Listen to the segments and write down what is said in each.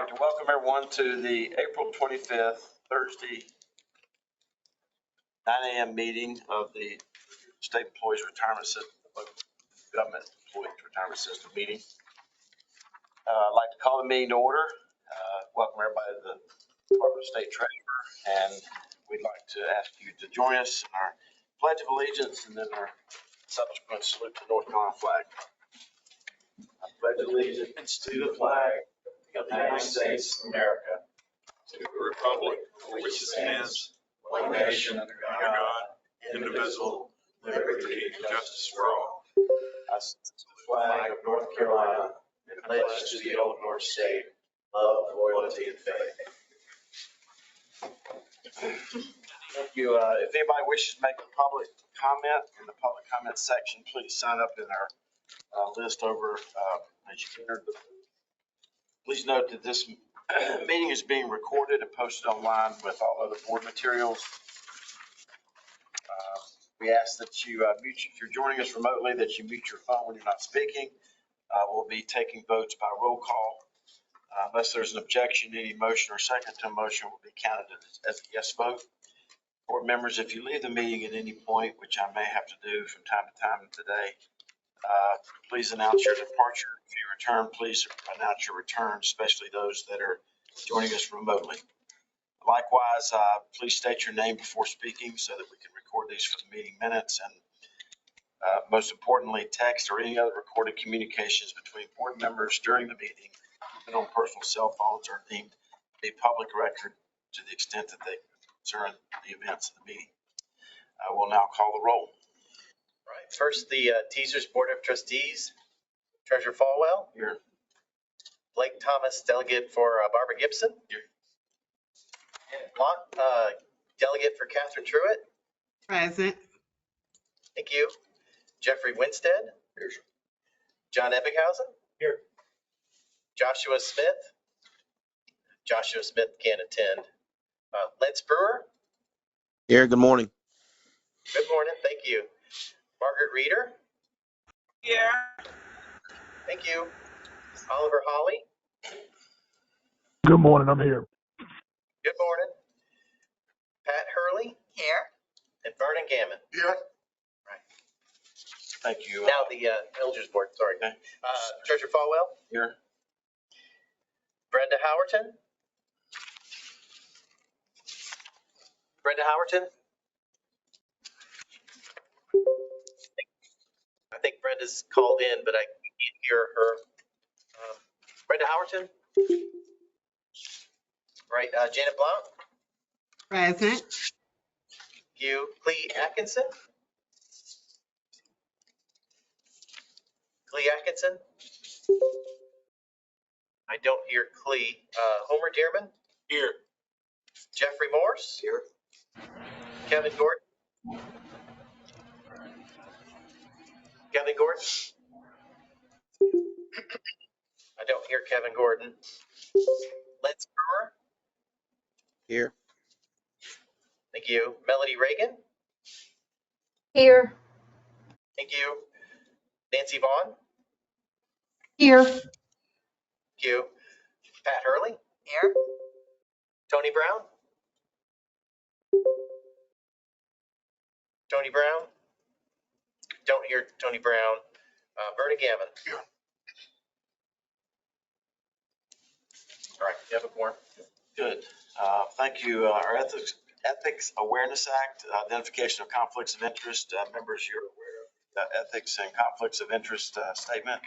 like to welcome everyone to the April 25th, Thursday, 9 a.m. meeting of the State Employees Retirement System, Government Employees Retirement System meeting. I'd like to call the meeting to order. Welcome everybody to the Department of State Treasurer, and we'd like to ask you to join us in our Pledge of Allegiance and then our subsequent salute to North Carolina flag. I pledge allegiance to the flag of the United States of America, to the republic for which it stands, one nation, under God, indivisible, liberty and justice for all. I salute the flag of North Carolina and pledge to the old North State love, loyalty, and faith. Thank you. If anybody wishes to make a public comment in the public comment section, please sign up in our list over as you enter. Please note that this meeting is being recorded and posted online with all other board materials. We ask that you mute, if you're joining us remotely, that you mute your phone when you're not speaking. We'll be taking votes by roll call. Unless there's an objection, any motion or second to a motion will be counted as a yes vote. Board members, if you leave the meeting at any point, which I may have to do from time to time today, please announce your departure. If you return, please announce your return, especially those that are joining us remotely. Likewise, please state your name before speaking so that we can record these for the meeting minutes. And most importantly, text or any other recorded communications between board members during the meeting, even on personal cell phones, are deemed to be public record to the extent that they concern the events of the meeting. I will now call the roll. Right. First, the TSERS Board of Trustees. Treasurer Falwell. Here. Blake Thomas, delegate for Barbara Gibson. Here. And Blunt, delegate for Catherine Truitt. Present. Thank you. Jeffrey Winstead. Here. John Ebbinghausen. Here. Joshua Smith. Joshua Smith can't attend. Lance Brewer. Here, good morning. Good morning. Thank you. Margaret Reeder. Here. Thank you. Oliver Hawley. Good morning, I'm here. Good morning. Pat Hurley. Here. And Vernon Gammon. Here. Thank you. Now the LGERS Board, sorry. Okay. Treasurer Falwell. Here. Brenda Howerton. Brenda Howerton. I think Brenda's called in, but I can't hear her. Brenda Howerton. Right. Janet Blount. Present. Thank you. Clee Atkinson. Clee Atkinson. I don't hear Clee. Homer Dearman. Here. Jeffrey Morse. Here. Kevin Gordon. Kevin Gordon. I don't hear Kevin Gordon. Lance Brewer. Here. Thank you. Melody Reagan. Here. Thank you. Nancy Vaughn. Here. Thank you. Pat Hurley. Here. Tony Brown. Tony Brown. Don't hear Tony Brown. Vernon Gammon. Here. All right, you have a quorum. Good. Thank you. Our Ethics Awareness Act, identification of conflicts of interest. Members, you're aware of the ethics and conflicts of interest statement.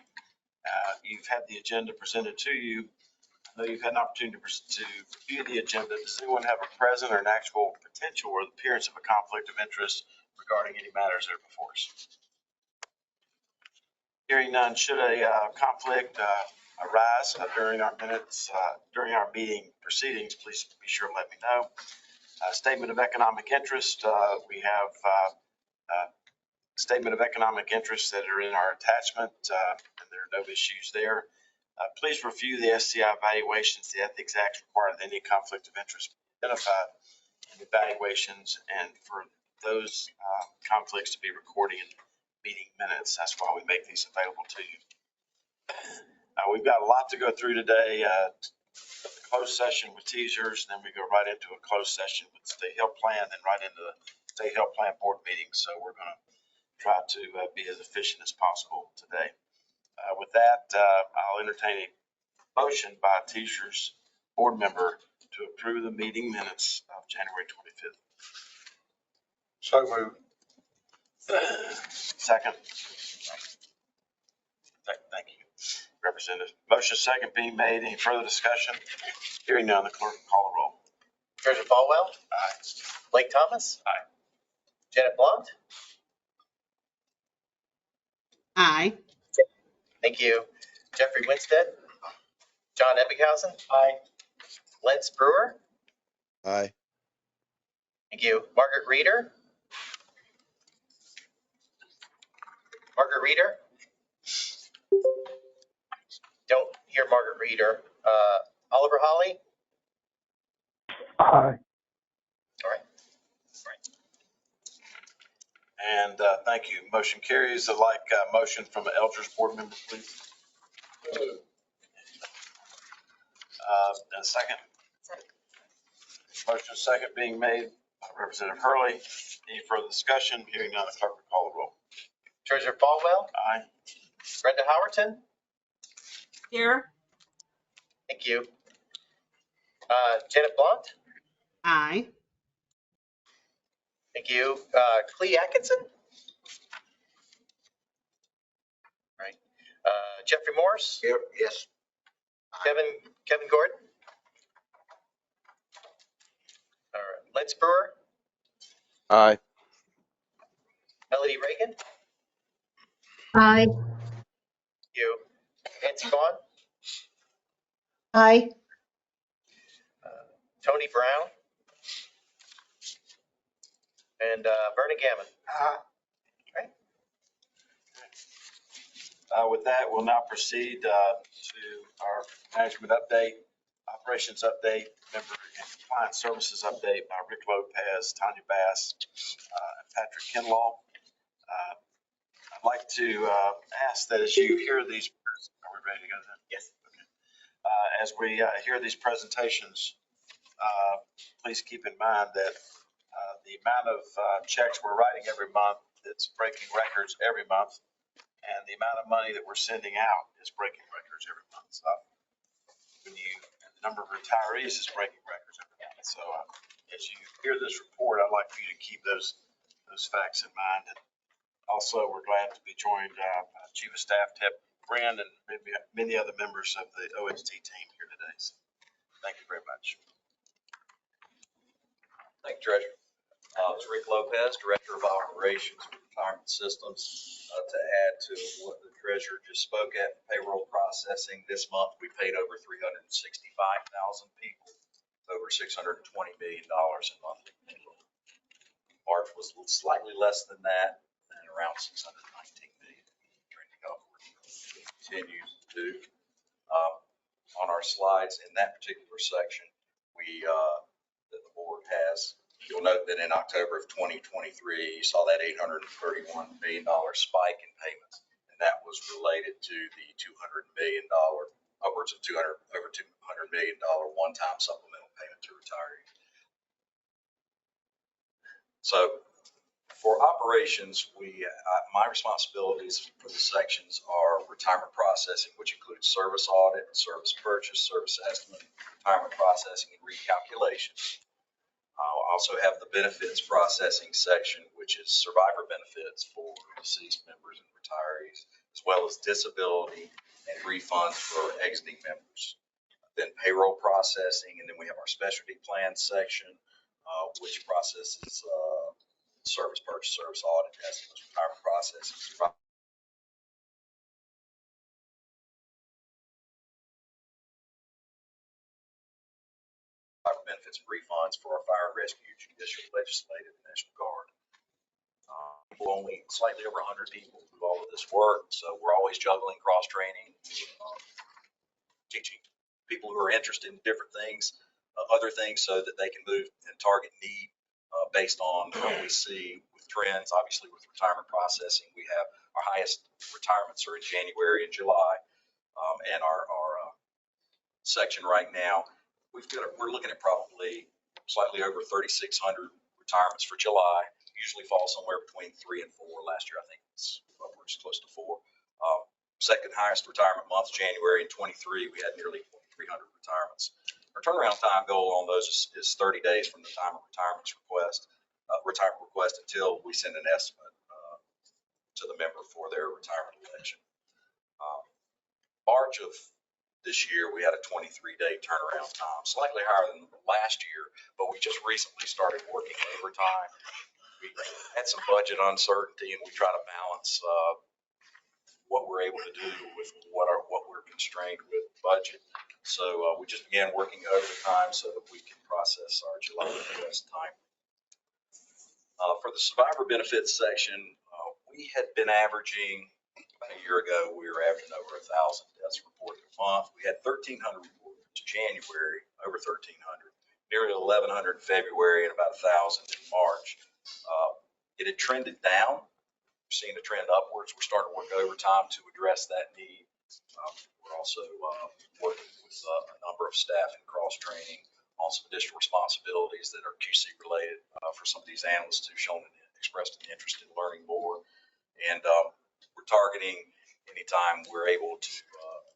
You've had the agenda presented to you. I know you've had an opportunity to review the agenda. Does anyone have a present or an actual potential or the appearance of a conflict of interest regarding any matters that are before us? Hearing none, should a conflict arise during our minutes, during our meeting proceedings, please be sure to let me know. Statement of economic interest. We have statement of economic interest that are in our attachment, and there are no issues there. Please review the SCI evaluations. The Ethics Act requires any conflict of interest identified in evaluations, and for those conflicts to be recorded in meeting minutes. That's why we make these available to you. We've got a lot to go through today. closed session with TSERS, then we go right into a closed session with state health plan, then right into the state health plan board meeting. So we're going to try to be as efficient as possible today. With that, I'll entertain a motion by TSERS board member to approve the meeting minutes of January 25th. So moved. Second. Thank you, Representative. Motion second being made. Any further discussion? Hearing none, the clerk will call the roll. Treasurer Falwell. Aye. Blake Thomas. Aye. Janet Blunt. Aye. Thank you. Jeffrey Winstead. John Ebbinghausen. Aye. Lance Brewer. Aye. Thank you. Margaret Reeder. Margaret Reeder. Don't hear Margaret Reeder. Oliver Holly. Aye. All right. And thank you. Motion carries. I'd like a motion from the LGERS board member, please. And a second. Motion second being made by Representative Hurley. Any further discussion? Hearing none, the clerk will call the roll. Treasurer Falwell. Aye. Brenda Howerton. Here. Thank you. Janet Blunt. Aye. Thank you. Clee Atkinson. Right. Jeffrey Morse. Here, yes. Kevin Gordon. All right. Lance Brewer. Aye. Melody Reagan. Aye. Thank you. Nancy Vaughn. Aye. Tony Brown. And Vernon Gammon. Right. With that, we'll now proceed to our management update, operations update, member and compliance services update by Rick Lopez, Tanya Bass, and Patrick Kinlaw. I'd like to ask that as you hear these, are we ready to go then? Yes. Okay. As we hear these presentations, please keep in mind that the amount of checks we're writing every month, it's breaking records every month. And the amount of money that we're sending out is breaking records every month. So and the number of retirees is breaking records every month. So as you hear this report, I'd like for you to keep those facts in mind. And also, we're glad to be joined by Chief of Staff Ted Brand and maybe many other members of the OST team here today. So thank you very much. Thank you, Treasurer. It's Rick Lopez, Director of Operations for Retirement Systems. To add to what the Treasurer just spoke at, payroll processing this month, we paid over 365,000 people, over $620 million in monthly payroll. March was slightly less than that, and around 619 million. Trending upward. Continues to do. On our slides in that particular section, that the board has. You'll note that in October of 2023, you saw that $831 million spike in payments, and that was related to the $200 million, upwards of over $200 million one-time supplemental payment to retirees. So for operations, my responsibilities for the sections are retirement processing, which includes service audit, service purchase, service estimate, retirement processing, and recalculation. I'll also have the benefits processing section, which is survivor benefits for deceased members and retirees, as well as disability and refunds for exiting members. Then payroll processing, and then we have our specialty plan section, which processes service purchase, service audit, estimates, retirement processing, survivor benefits and refunds for our fire and rescue, judicial, legislative, and National Guard. Only slightly over 100 people do all of this work, so we're always juggling cross-training, teaching people who are interested in different things, other things, so that they can move and target need based on what we see with trends. Obviously, with retirement processing, we have our highest retirements are in January and July, and our section right now, we're looking at probably slightly over 3,600 retirements for July. Usually falls somewhere between 3 and 4. Last year, I think it's upwards close to 4. Second highest retirement month, January in 23, we had nearly 2,300 retirements. Our turnaround time goal on those is 30 days from the time of retirement request until we send an estimate to the member for their retirement election. March of this year, we had a 23-day turnaround time, slightly higher than last year, but we just recently started working overtime. We had some budget uncertainty, and we try to balance what we're able to do with what we're constrained with budget. So we just began working overtime so that we can process our July request time. For the survivor benefits section, we had been averaging, about a year ago, we were averaging over 1,000 deaths reported a month. We had 1,300 reported in January, over 1,300, nearly 1,100 in February, and about 1,000 in March. It had trended down. We're seeing a trend upwards. We're starting to work overtime to address that need. We're also working with a number of staff in cross-training on some additional responsibilities that are QC related for some of these analysts who've expressed an interest in learning more. And we're targeting anytime we're able to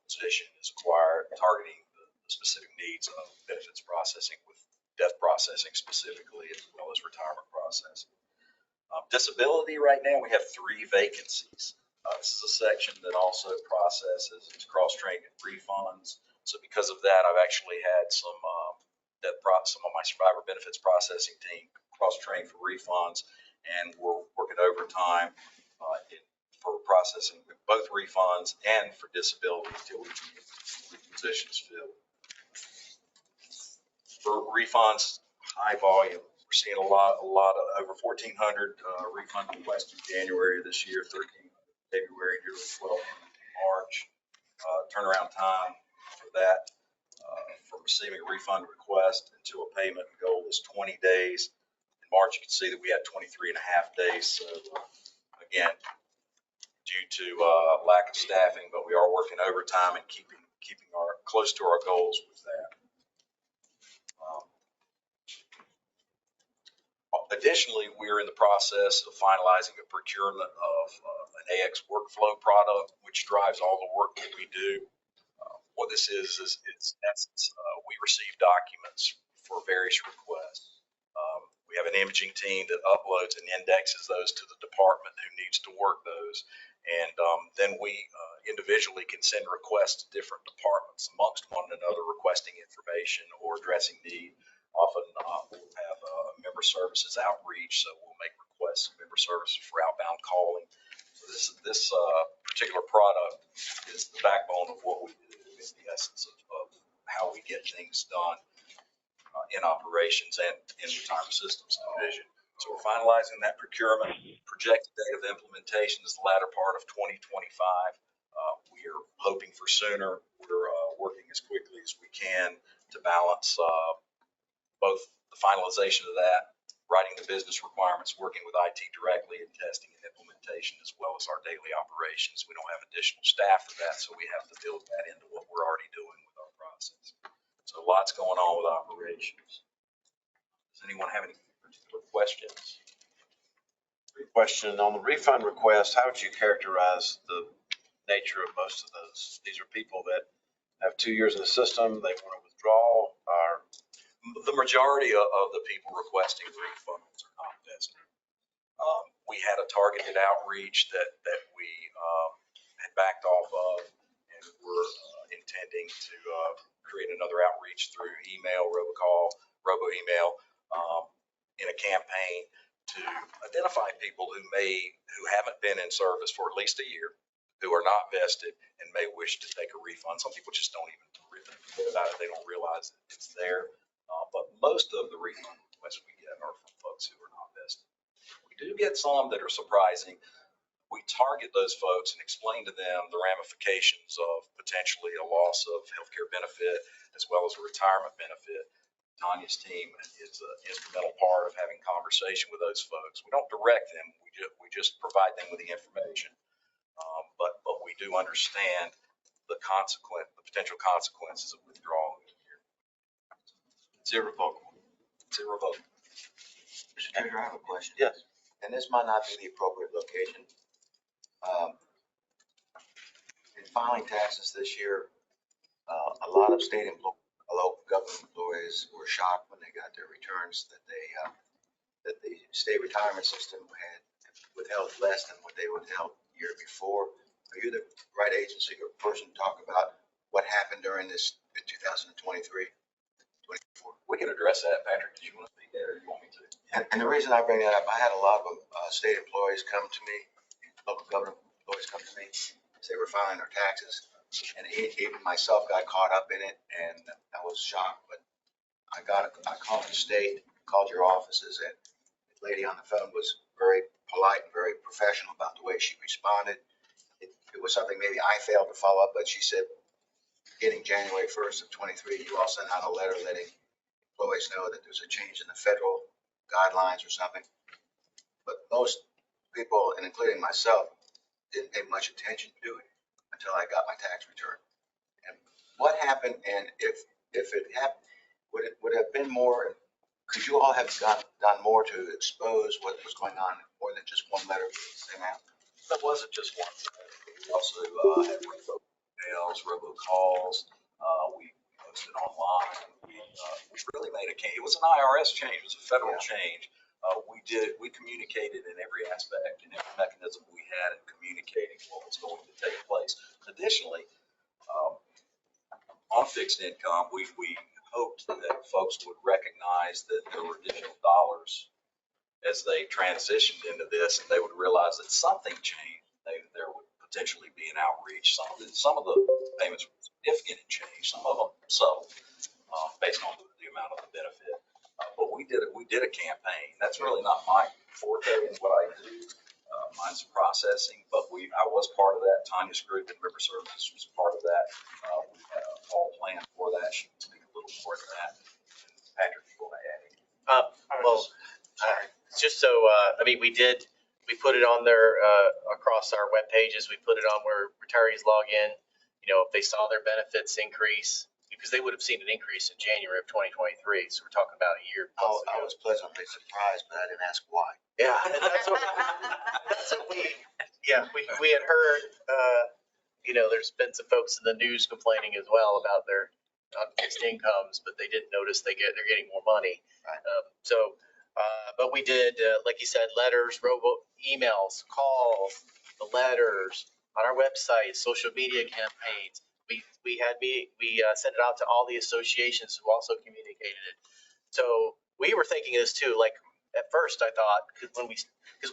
position is acquired, targeting the specific needs of benefits processing with death processing specifically, as well as retirement processing. Disability right now, we have 3 vacancies. This is a section that also processes cross-training and refunds. So because of that, I've actually had some of my survivor benefits processing team cross-train for refunds, and we're working overtime for processing both refunds and for disability until each position is filled. For refunds, high volume. We're seeing a lot of over 1,400 refund requests in January of this year, 13 February, nearly 12 March. Turnaround time for that from receiving a refund request until a payment goal is 20 days. In March, you can see that we had 23 and a half days. So again, due to lack of staffing, but we are working overtime and keeping close to our goals with that. Additionally, we're in the process of finalizing a procurement of an AX workflow product, which drives all the work that we do. What this is it's in essence, we receive documents for various requests. We have an imaging team that uploads and indexes those to the department who needs to work those. And then we individually can send requests to different departments amongst one another requesting information or addressing need. Often we'll have member services outreach, so we'll make requests of member services for outbound calling. So this particular product is the backbone of what we do, is the essence of how we get things done in operations and in retirement systems division. So we're finalizing that procurement. Projected date of implementation is the latter part of 2025. We are hoping for sooner. We're working as quickly as we can to balance both the finalization of that, writing the business requirements, working with IT directly, and testing and implementation, as well as our daily operations. We don't have additional staff for that, so we have to build that into what we're already doing with our process. So lots going on with operations. Does anyone have any particular questions? Great question. On the refund request, how would you characterize the nature of most of those? These are people that have 2 years in the system, they want to withdraw, or the majority of the people requesting refunds are not vested. We had a targeted outreach that we had backed off of, and we're intending to create another outreach through email, robocall, robo-email, in a campaign to identify people who haven't been in service for at least a year, who are not vested and may wish to take a refund. Some people just don't even forget about it. They don't realize that it's there. But most of the refund requests we get are from folks who are not vested. We do get some that are surprising. We target those folks and explain to them the ramifications of potentially a loss of healthcare benefit as well as a retirement benefit. Tanya's team is an instrumental part of having conversation with those folks. We don't direct them. We just provide them with the information. But we do understand the potential consequences of withdrawal It's irrevocable. It's irrevocable. Mr. Treasurer, I have a question. Yes. And this might not be the appropriate location. In filing taxes this year, a lot of local government employees were shocked when they got their returns that that the state retirement system had withheld less than what they withheld the year before. Are you the right agency or person to talk about what happened during this 2023, 24? We can address that. Patrick, do you want to speak there or do you want me to? And the reason I bring that up, I had a lot of state employees come to me, local government employees come to me as they were filing their taxes. And even myself got caught up in it and I was shocked, but I called the state, called your offices, and the lady on the phone was very polite and very professional about the way she responded. It was something maybe I failed to follow up, but she said, beginning January 1st of 23, you all sent out a letter letting employees know that there's a change in the federal guidelines or something. But most people, and including myself, didn't pay much attention to it until I got my tax return. And what happened, and if it happened, would it have been more, could you all have done more to expose what was going on more than just one letter sent out? That wasn't just one. We also had emails, robocalls. We posted online. We really made a change. It was an IRS change. It was a federal change. We communicated in every aspect and every mechanism we had in communicating what was going to take place. Additionally, on fixed income, we hoped that folks would recognize that there were additional dollars as they transitioned into this, and they would realize that something changed. There would potentially be an outreach. Some of the payments were significant in change, some of them subtle, based on the amount of the benefit. But we did a campaign. That's really not my forte in what I do. Mine's processing, but I was part of that. Tanya's group in River Services was part of that. We had a whole plan for that. She can speak a little more to that. Patrick, you want to add anything? Well, just so, we put it on there across our web pages. We put it on where retirees log in, if they saw their benefits increase, because they would have seen an increase in January of 2023. So we're talking about a year plus I ago. was pleasantly surprised, but I didn't ask why. Yeah, and that's what we had heard. There's been some folks in the news complaining as well about their fixed incomes, but they didn't notice they're getting more money. Right. But we did, like you said, letters, emails, calls, the letters on our website, social media campaigns. We sent it out to all the associations who also communicated it. So we were thinking this too. Like at first, I thought because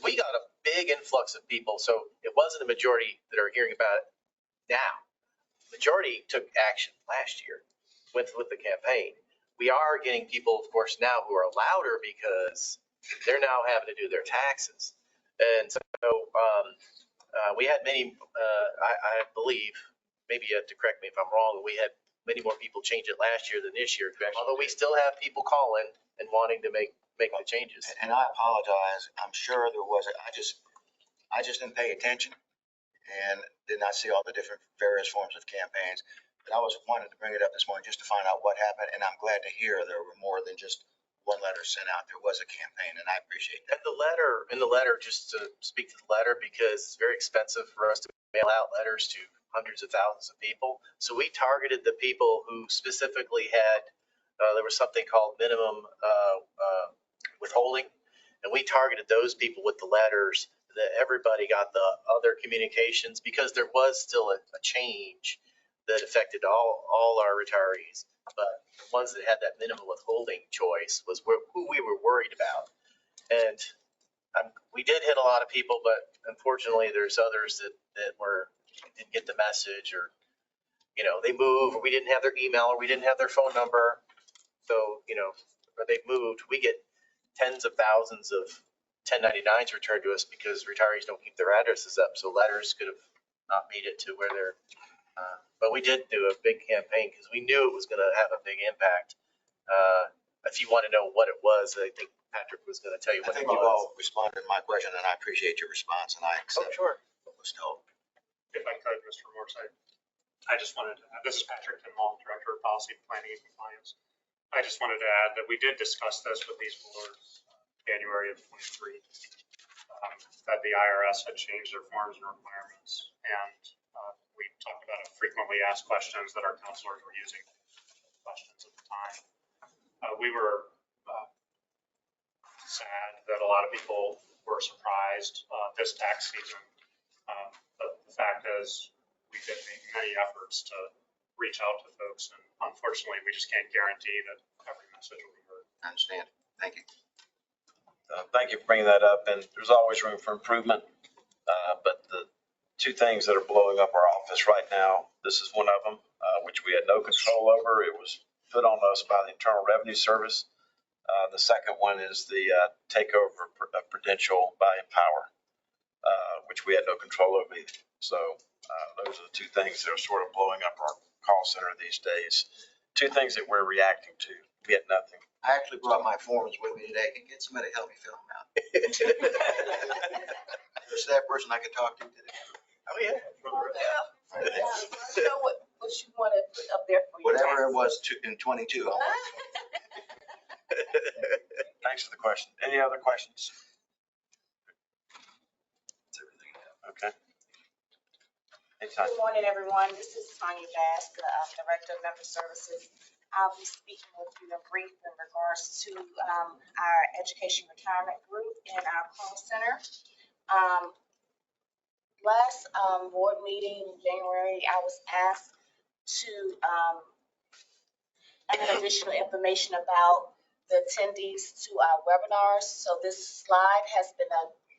we got a big influx of people, so it wasn't a majority that are hearing about it now. Majority took action last year with the campaign. We are getting people, of course, now who are louder because they're now having to do their taxes. And so we had many, I believe, maybe you have to correct me if I'm wrong, we had many more people change it last year than this year. Although we still have people calling and wanting to make the changes. And I apologize. I'm sure there was, I just didn't pay attention and did not see all the different various forms of campaigns. But I wanted to bring it up this morning just to find out what happened. And I'm glad to hear there were more than just one letter sent out. There was a campaign, and I appreciate that. And the letter, just to speak to the letter, because it's very expensive for us to mail out letters to hundreds of thousands of people. So we targeted the people who specifically had, there was something called minimum withholding. And we targeted those people with the letters that everybody got the other communications, because there was still a change that affected all our retirees. But the ones that had that minimum withholding choice was who we were worried about. And we did hit a lot of people, but unfortunately there's others that didn't get the message, or they move, or we didn't have their email, or we didn't have their phone number. So or they've moved. We get tens of thousands of 1099s returned to us because retirees don't keep their addresses up. So letters could have not made it to where they're. But we did do a big campaign because we knew it was going to have a big impact. If you want to know what it was, I think Patrick was going to tell you what it was. I think you all responded to my question, and I appreciate your response, and I accept sure. what was told. If I could, Mr. Morse, I just wanted to, this is Patrick Tinwall, Director of Policy, Planning and Compliance. I just wanted to add that we did discuss this with these boards January of '23, that the IRS had changed their forms and requirements. And we talked about frequently asked questions that our counselors were using questions at the time. We were sad that a lot of people were surprised this tax season. But the fact is, we did make many efforts to reach out to folks, and unfortunately, we just can't guarantee that every message will be heard. I understand. Thank you. Thank you for bringing that up, and there's always room for improvement. But the two things that are blowing up our office right now, this is one of them, which we had no control over. It was put on us by the Internal Revenue Service. The second one is the takeover of Prudential by Empower, which we had no control over either. So those are the two things that are sort of blowing up our call center these days. Two things that we're reacting to. We had nothing. I actually brought my forms with me today. Can get somebody to help me fill them out. There's that person I could talk to today. Oh, yeah. You know what you want to put up there for your Whatever it taxes. was in 22. Thanks for the question. Any other questions? That's everything. Okay. Anytime. Good morning, everyone. This is Tanya Bass, the Director of Member Services. I'll be speaking with you in brief in regards to our education retirement group in our call center. Last board meeting in January, I was asked to add additional information about the attendees to our webinars. So this slide has been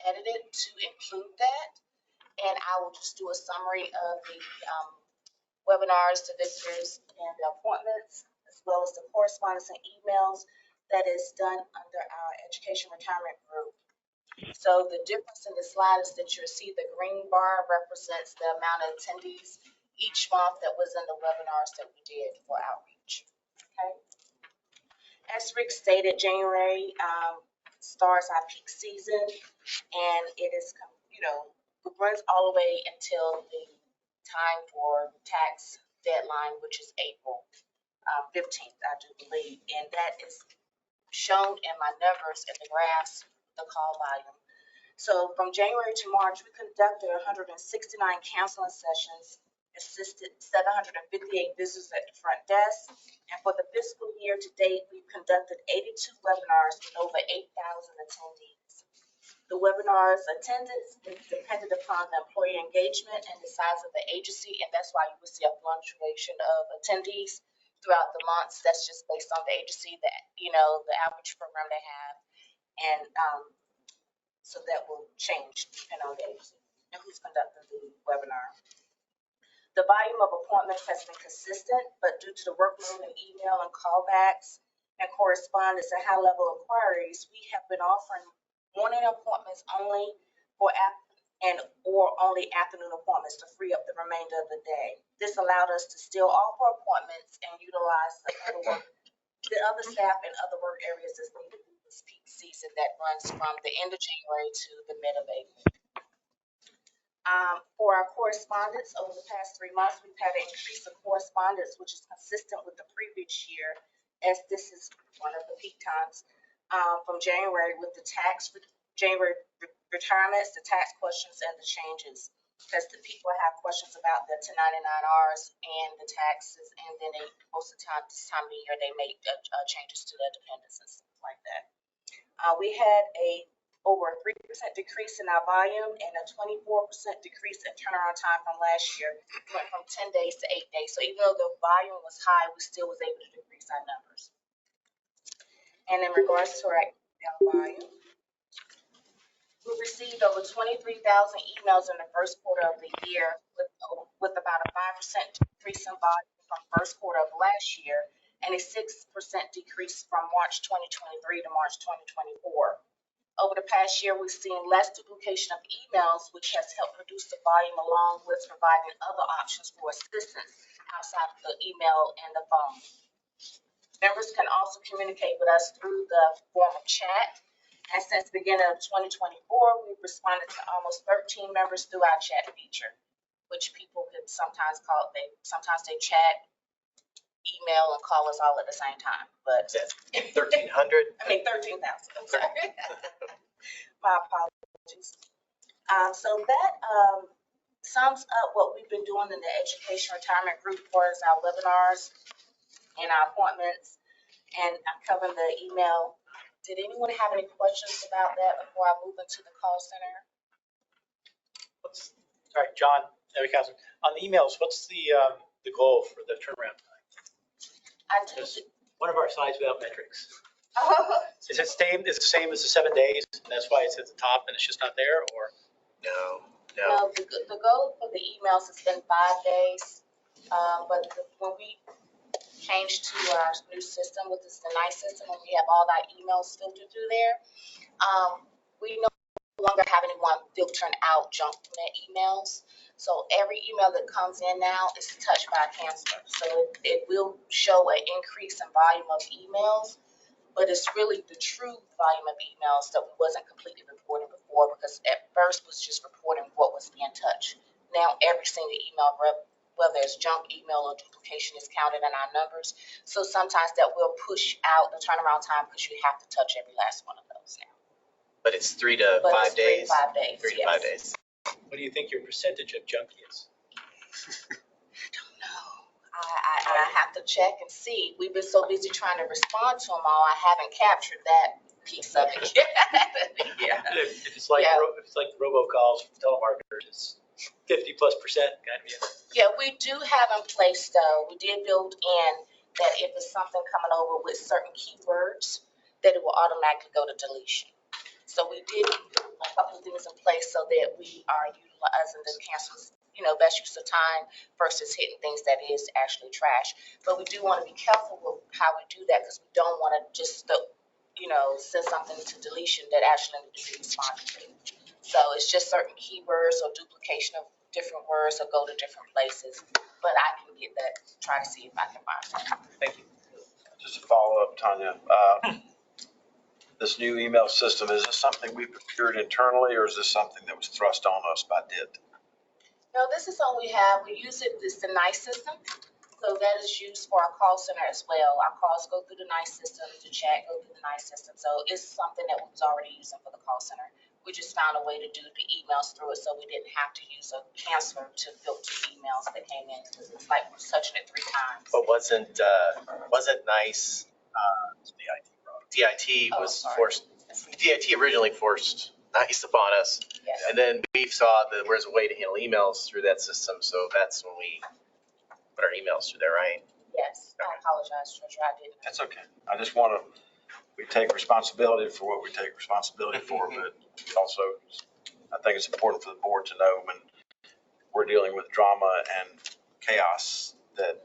edited to include that. And I will just do a summary of the webinars, the visitors, and the appointments, as well as the correspondence and emails that is done under our education retirement group. So the difference in the slide is that you'll see the green bar represents the amount of attendees each month that was in the webinars that we did for outreach. Okay. As Rick stated, January starts our peak season, and it is, it runs all the way until the time for tax deadline, which is April 15th, I do believe. And that is shown in my numbers in the graphs, the call volume. So from January to March, we conducted 169 counseling sessions, assisted 758 visitors at the front desk. And for the fiscal year to date, we've conducted 82 webinars with over 8,000 attendees. The webinars attendance is dependent upon the employee engagement and the size of the agency, and that's why you will see a fluctuation of attendees throughout the months. That's just based on the agency, that the average program they have, and so that will change depending on the agency and who's conducting the webinar. The volume of appointments has been consistent, but due to the workload and email and callbacks and correspondence and high-level inquiries, we have been offering morning appointments only or only afternoon appointments to free up the remainder of the day. This allowed us to still offer appointments and utilize the other staff in other work areas as needed in this peak season that runs from the end of January to the mid of April. For our correspondence, over the past 3 months, we've had an increase of correspondence, which is consistent with the previous year, as this is one of the peak times. From January with the January retirements, the tax questions, and the changes, because the people have questions about the 1099-Rs and the taxes, and then most of the time, this time of the year, they make changes to their dependents and stuff like that. We had over a 3% decrease in our volume and a 24% decrease in turnaround time from last year. It went from 10 days to 8 days. So even though the volume was high, we still was able to decrease our numbers. And in regards to our volume, we received over 23,000 emails in the first quarter of the year, with about a 5% decrease in volume from first quarter of last year, and a 6% decrease from March 2023 to March 2024. Over the past year, we've seen less duplication of emails, which has helped reduce the volume, along with providing other options for assistance outside of the email and the phone. Members can also communicate with us through the form of chat. And since the beginning of 2024, we've responded to almost 13 members through our chat feature, which people could sometimes chat email and call us all at the same time, but That's 1,300. I mean 13,000. I'm sorry. My apologies. So that sums up what we've been doing in the education retirement group for us, our webinars and our appointments, and I'm covering the email. Did anyone have any questions about that before I move into the call center? All right, John, Councilman, on the emails, what's the goal for the turnaround time? I do. One of our slides without metrics. Oh, Is it the same as the 7 days? And that's why it's at the top and it's just not there, or? No. no, the goal for the emails has been 5 days, but when we changed to our new system, with this the nice system, and we have all our emails filtered through there, we no longer have anyone filtering out junk net emails. So every email that comes in now is touched by a counselor. So it will show an increase in volume of emails, but it's really the true volume of emails that we wasn't completely reporting before, because at first was just reporting what was being touched. Now every single email, whether it's junk email or duplication, is counted in our numbers. So sometimes that will push out the turnaround time because you have to touch every last one of those now. But it's 3 to 5 days. 3 to 5 days. 3 to 5 days. What do you think your percentage of junk is? I have to check and see. We've been so busy trying to respond to them all, I haven't captured that piece of it yet. Yeah. If it's like Yeah. if it's like robocalls from telemarketers, it's 50+% kind of. Yeah, we do have in place though, we did build in that if it's something coming over with certain keywords, that it will automatically go to deletion. So we did a couple of things in place so that we are utilizing the counselor's, best use of time versus hitting things that is actually trash. But we do want to be careful with how we do that, because we don't want to just, send something to deletion that actually needs to be responded to. So it's just certain keywords or duplication of different words that go to different places. But I can get that, try to see if I can find that. Thank you. Just a follow-up, Tanya. This new email system, is this something we procured internally, or is this something that was thrust on us by DIT? No, this is all we have. We use it, it's the NICE system. So that is used for our call center as well. Our calls go through the NICE system, the chat go through the NICE system. So it's something that we was already using for the call center. We just found a way to do the emails through it, so we didn't have to use a counselor to filter emails that came in, because it's like we're touching it 3 times. But wasn't nice? DIT was forced. DIT originally forced NICE upon us, Yes. and then we saw that there was a way to handle emails through that system. So that's when we put our emails through there, right? Yes. I apologize, Treasurer. I didn't. That's okay. I just we take responsibility for what we take responsibility for, but also I think it's important for the board to know when we're dealing with drama and chaos that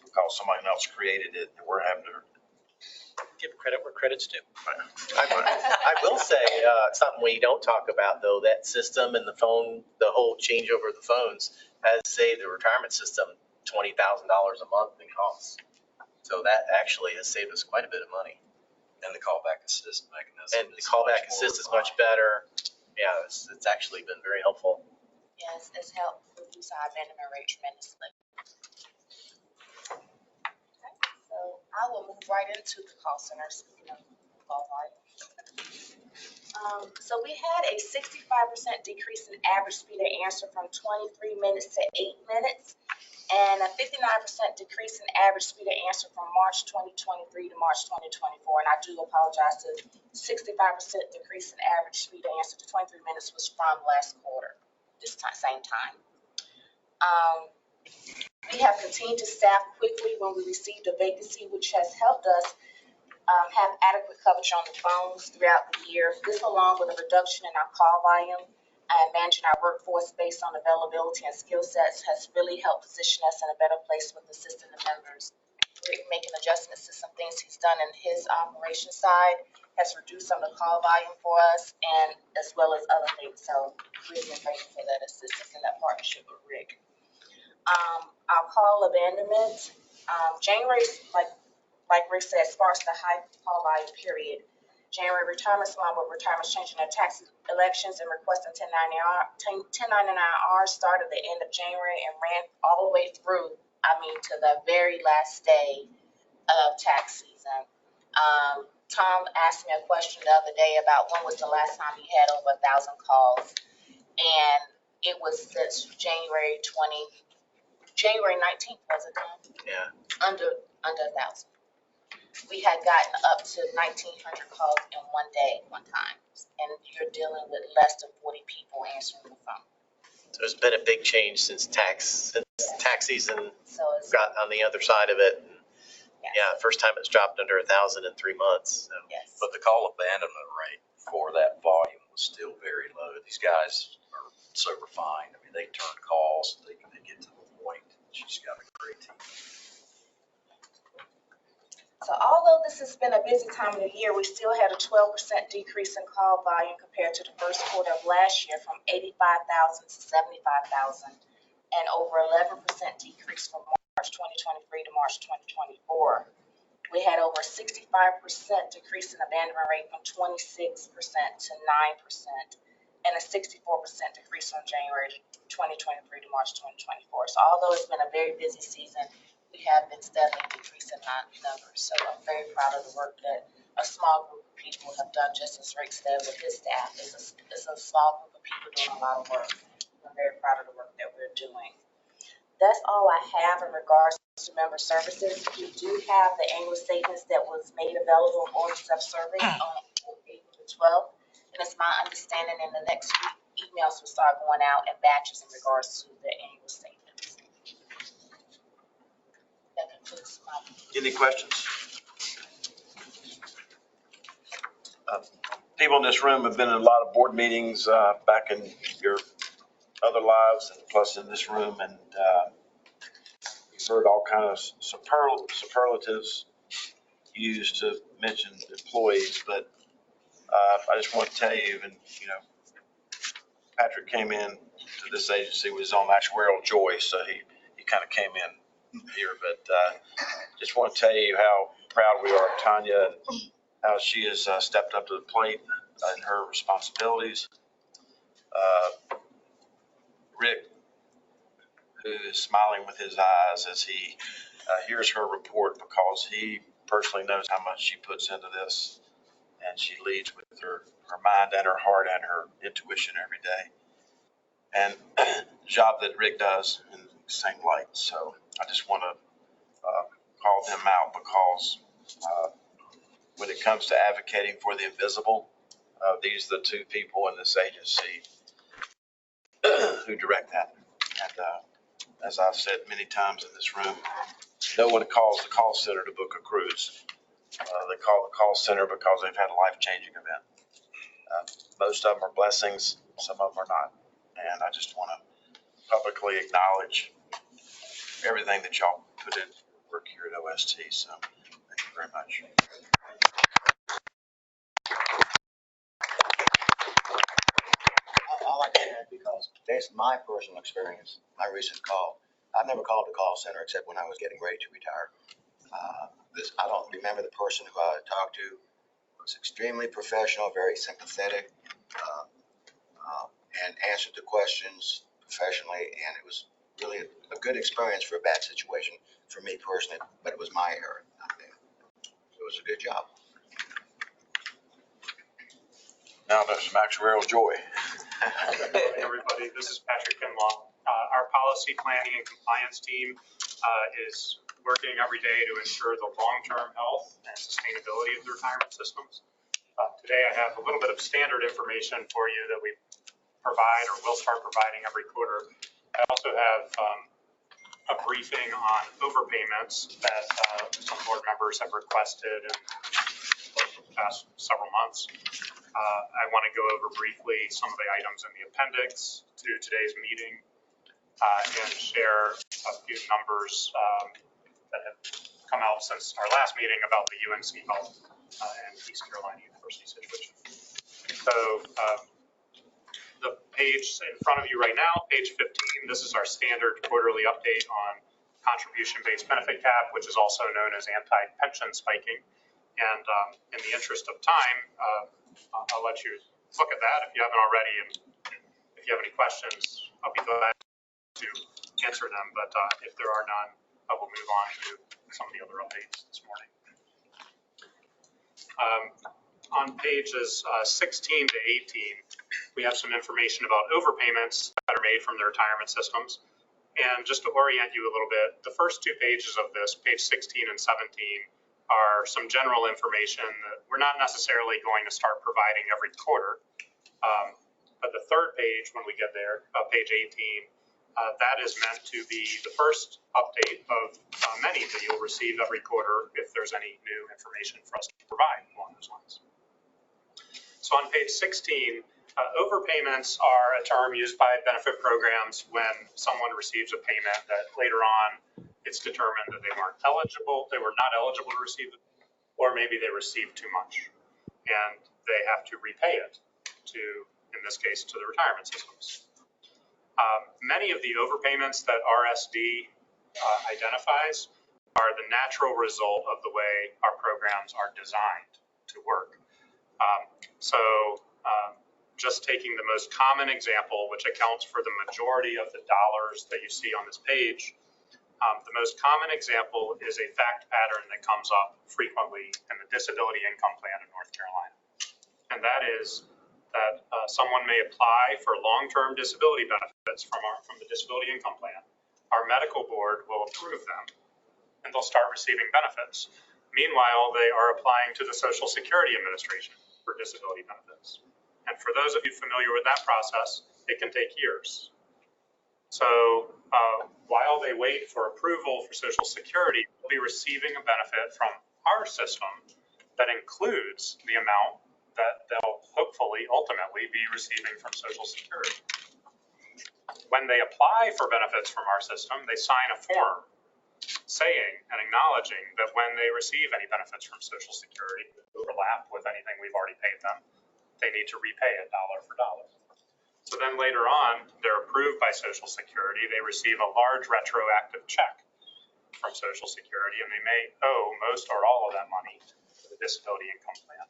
because somebody else created it, that we're having to Give credit where credit's due. I will say something we don't talk about though. That system and the whole changeover of the phones has saved the retirement system $20,000 a month in costs. So that actually has saved us quite a bit of money. And the callback assist mechanism. And the callback assist is much better. Yeah, it's actually been very helpful. Yes, it's helped reduce our abandonment rate tremendously. So I will move right into the call center, speaking of call volume. So we had a 65% decrease in average speed of answer from 23 minutes to 8 minutes, and a 59% decrease in average speed of answer from March 2023 to March 2024. And I do apologize, the 65% decrease in average speed of answer to 23 minutes was from last quarter, this same time. We have continued to staff quickly when we received a vacancy, which has helped us have adequate coverage on the phones throughout the year. This, along with a reduction in our call volume and managing our workforce based on availability and skill sets, has really helped position us in a better place with assisting the members. We're making adjustments to some things he's done in his operation side, has reduced some of the call volume for us, and as well as other things. So we're grateful for that assistance and that partnership with Rick. Our call abandonment, January, like Rick said, sparks the high call volume period. January retirements, along with retirements changing their tax elections and requesting 1099R started at the end of January and ran all the way through to the very last day of tax season. Tom asked me a question the other day about when was the last time he had over 1,000 calls, and it was since January 19th, was it, Tom? Yeah. Under 1,000. We had gotten up to 1,900 calls in one day, one time, and you're dealing with less than 40 people answering the phone. So there's been a big change since tax season So it's, got on the other side of it. yes. Yeah, first time it's dropped under 1,000 in 3 months. So. Yes. But the call abandonment rate for that volume was still very low. These guys are so refined. I mean, they turn calls, they get to the point. She's got a great team. So although this has been a busy time of the year, we still had a 12% decrease in call volume compared to the first quarter of last year, from 85,000 to 75,000, and over 11% decrease from March 2023 to March 2024. We had over 65% decrease in abandonment rate from 26% to 9%, and a 64% decrease from January 2023 to March 2024. So although it's been a very busy season, we have been steadily decreasing our numbers. So I'm very proud of the work that a small group of people have done, just as Rick said with his staff. It's a small group of people doing a lot of work. I'm very proud of the work that we're doing. That's all I have in regards to member services. We do have the annual statements that was made available on the self-survey on April the 12th. And it's my understanding in the next week, emails will start going out in batches in regards to the annual statements. That concludes my. Any questions? People in this room have been in a lot of board meetings back in your other lives, and plus in this room, and you've heard all kind of superlatives used to mention employees, but I just want to tell you, and Patrick came in to this agency with his own actuarial joy, so he kind of came in here, but just want to tell you how proud we are of Tanya, how she has stepped up to the plate in her responsibilities. Rick, who is smiling with his eyes as he hears her report, because he personally knows how much she puts into this, and she leads with her mind and her heart and her intuition every day. And the job that Rick does in the same light. So I just want to call them out, because when it comes to advocating for the invisible, these are the two people in this agency who direct that. And as I've said many times in this room, no one calls the call center to book a cruise. They call the call center because they've had a life-changing event. Most of them are blessings, some of them are not. And I just want to publicly acknowledge everything that y'all put in work here at OST. So thank you very much. I like to add, because based on my personal experience, my recent call, I've never called the call center except when I was getting ready to retire. I don't remember the person who I talked to. It was extremely professional, very sympathetic, and answered the questions professionally, and it was really a good experience for a bad situation for me personally, but it was my error, not them. It was a good job. Now there's some actuarial joy. Hey, everybody, this is Patrick Kinlaw. Our policy planning and compliance team is working every day to ensure the long-term health and sustainability of the retirement systems. Today I have a little bit of standard information for you that we provide or will start providing every quarter. I also have a briefing on overpayments that some board members have requested in the past several months. I want to go over briefly some of the items in the appendix to today's meeting and share a few numbers that have come out since our last meeting about the UNC Health and East Carolina University situation. So the page in front of you right now, page 15, this is our standard quarterly update on contribution-based benefit cap, which is also known as anti-pension spiking. And in the interest of time, I'll let you look at that if you haven't already. And if you have any questions, I'll be glad to answer them. But if there are none, we'll move on to some of the other updates this morning. On pages 16 to 18, we have some information about overpayments that are made from the retirement systems. And just to orient you a little bit, the first two pages of this, page 16 and 17, are some general information that we're not necessarily going to start providing every quarter. But the third page, when we get there, page 18, that is meant to be the first update of many that you'll receive every quarter if there's any new information for us to provide along those lines. So on page 16, overpayments are a term used by benefit programs when someone receives a payment that later on it's determined that they were not eligible to receive it, or maybe they received too much and they have to repay it to, in this case, to the retirement systems. Many of the overpayments that RSD identifies are the natural result of the way our programs are designed to work. Just taking the most common example, which accounts for the majority of the dollars that you see on this page, the most common example is a fact pattern that comes up frequently in the disability income plan in North Carolina. And that is that someone may apply for long-term disability benefits from the disability income plan. Our medical board will approve them and they'll start receiving benefits. Meanwhile, they are applying to the Social Security Administration for disability benefits. And for those of you familiar with that process, it can take years. So while they wait for approval for Social Security, they'll be receiving a benefit from our system that includes the amount that they'll hopefully ultimately be receiving from Social Security. When they apply for benefits from our system, they sign a form saying and acknowledging that when they receive any benefits from Social Security that overlap with anything we've already paid them, they need to repay it dollar for dollar. So then later on, they're approved by Social Security. They receive a large retroactive check from Social Security, and they may owe most or all of that money to the disability income plan.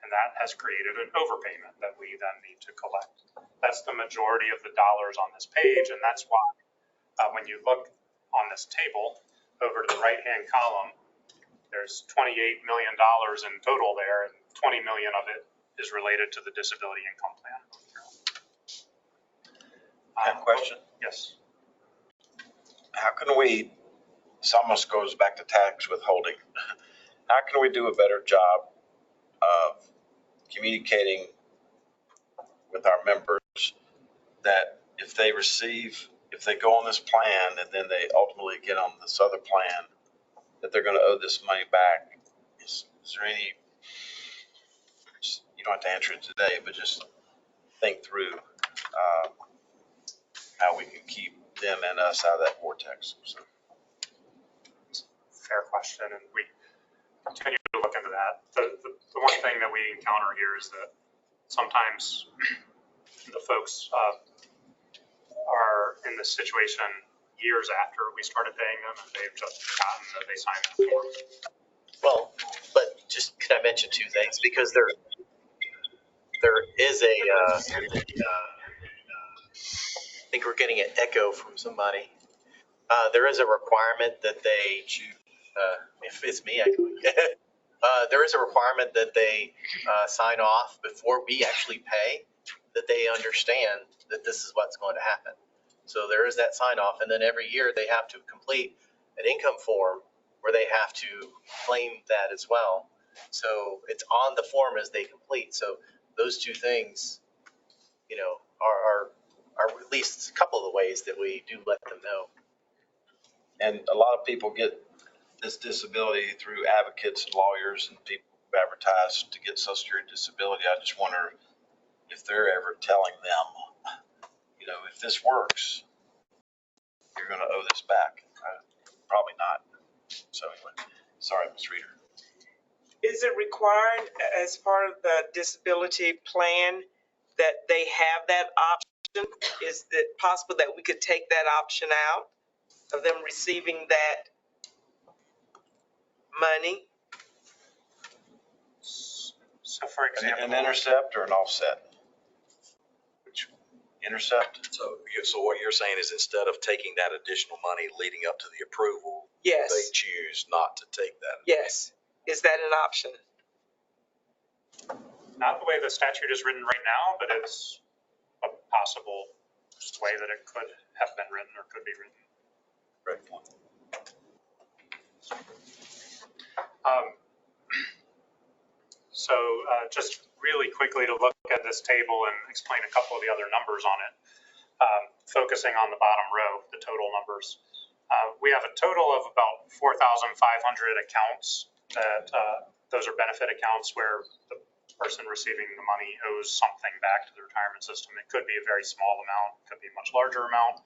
And that has created an overpayment that we then need to collect. That's the majority of the dollars on this page, and that's why when you look on this table over to the right-hand column, there's $28 million in total there, and 20 million of it is related to the disability income plan. I have a question. Yes. How can we, this almost goes back to tax withholding. How can we do a better job of communicating with our members that if they go on this plan and then they ultimately get on this other plan, that they're going to owe this money back? Is there any, you don't have to answer it today, but just think through how we can keep them and us out of that vortex. So. Fair question, and we continue to look into that. The one thing that we encounter here is that sometimes the folks are in this situation years after we started paying them, and they've just forgotten that they signed that form. Well, but just can I mention two things? Because there is a, I think we're getting an echo from somebody. There is a requirement that they, if it's me, there is a requirement that they sign off before we actually pay, that they understand that this is what's going to happen. So there is that sign off, and then every year they have to complete an income form where they have to claim that as well. So it's on the form as they complete. So those two things, are at least a couple of the ways that we do let them know. And a lot of people get this disability through advocates and lawyers and people who advertise to get Social Security disability. I just wonder if they're ever telling them, if this works, you're going to owe this back. Probably not. So anyway, sorry, Ms. Reeder. Is it required as part of the disability plan that they have that option? Is it possible that we could take that option out of them receiving that money? So for example, An intercept or an offset? intercept. So what you're saying is instead of taking that additional money leading up to the approval, Yes. they choose not to take that. Yes. Is that an option? Not the way the statute is written right now, but it's a possible way that it could have been written or could be written. Great point. So just really quickly to look at this table and explain a couple of the other numbers on it. Focusing on the bottom row, the total numbers. We have a total of about 4,500 accounts that those are benefit accounts where the person receiving the money owes something back to the retirement system. It could be a very small amount, could be a much larger amount.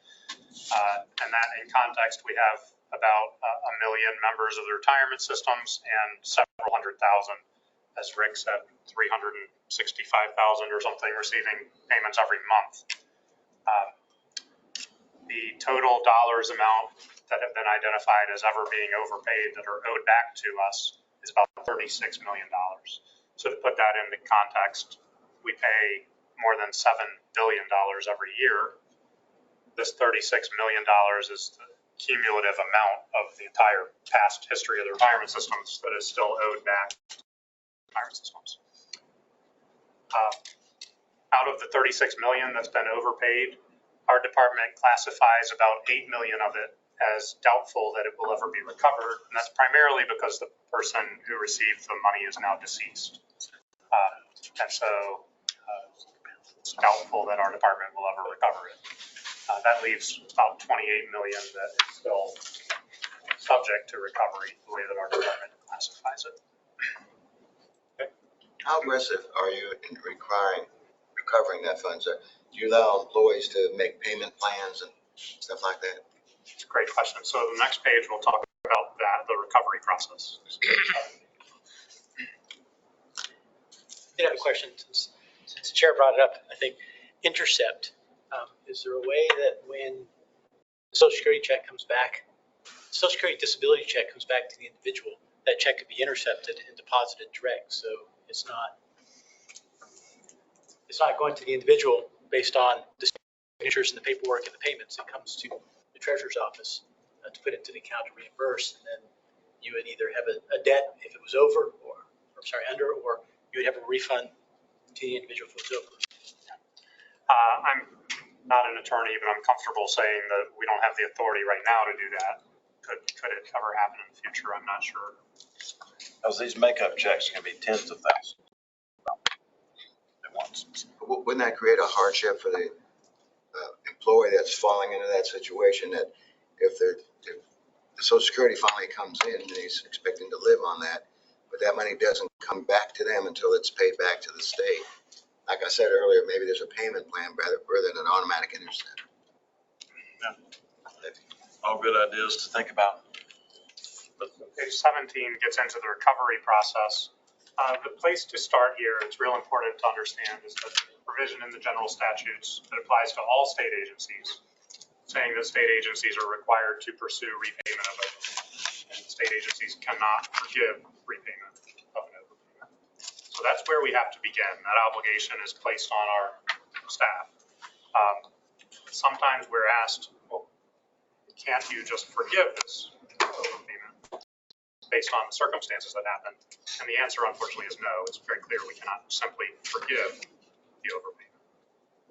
And that in context, we have about 1 million members of the retirement systems and several hundred thousand, as Rick said, 365,000 or something receiving payments every month. The total dollars amount that have been identified as ever being overpaid that are owed back to us is about $36 million. So to put that into context, we pay more than $7 billion every year. This $36 million is the cumulative amount of the entire past history of the retirement systems that is still owed back to retirement systems. Out of the 36 million that's been overpaid, our department classifies about 8 million of it as doubtful that it will ever be recovered. And that's primarily because the person who received the money is now deceased. And so it's doubtful that our department will ever recover it. That leaves about 28 million that is still subject to recovery, the way that our department classifies it. Okay. How aggressive are you in recovering that funds? Do you allow employees to make payment plans and stuff like that? It's a great question. So the next page, we'll talk about that, the recovery process. I have a question since the chair brought it up. I think intercept. Is there a way that when the Social Security check comes back, Social Security disability check comes back to the individual, that check could be intercepted and deposited direct? So it's not going to the individual based on the signatures and the paperwork and the payments. It comes to the treasurer's office to put into the account to reimburse, and then you would either have a debt if it was over, or under, or you would have a refund to the individual if it was over. I'm not an attorney, but I'm comfortable saying that we don't have the authority right now to do that. Could it ever happen in the future? I'm not sure. Because these makeup checks can be tens of thousands at once. Wouldn't that create a hardship for the employee that's falling into that situation, that if the Social Security finally comes in and he's expecting to live on that, but that money doesn't come back to them until it's paid back to the state? Like I said earlier, maybe there's a payment plan rather than an automatic intercept. Yeah. All good ideas to think about. Page 17 gets into the recovery process. The place to start here, it's real important to understand, is that the provision in the general statutes that applies to all state agencies, saying that state agencies are required to pursue repayment of it, and state agencies cannot forgive repayment of an overpayment. So that's where we have to begin. That obligation is placed on our staff. Sometimes we're asked, well, can't you just forgive this overpayment based on the circumstances that happened? And the answer, unfortunately, is no. It's very clear we cannot simply forgive the overpayment.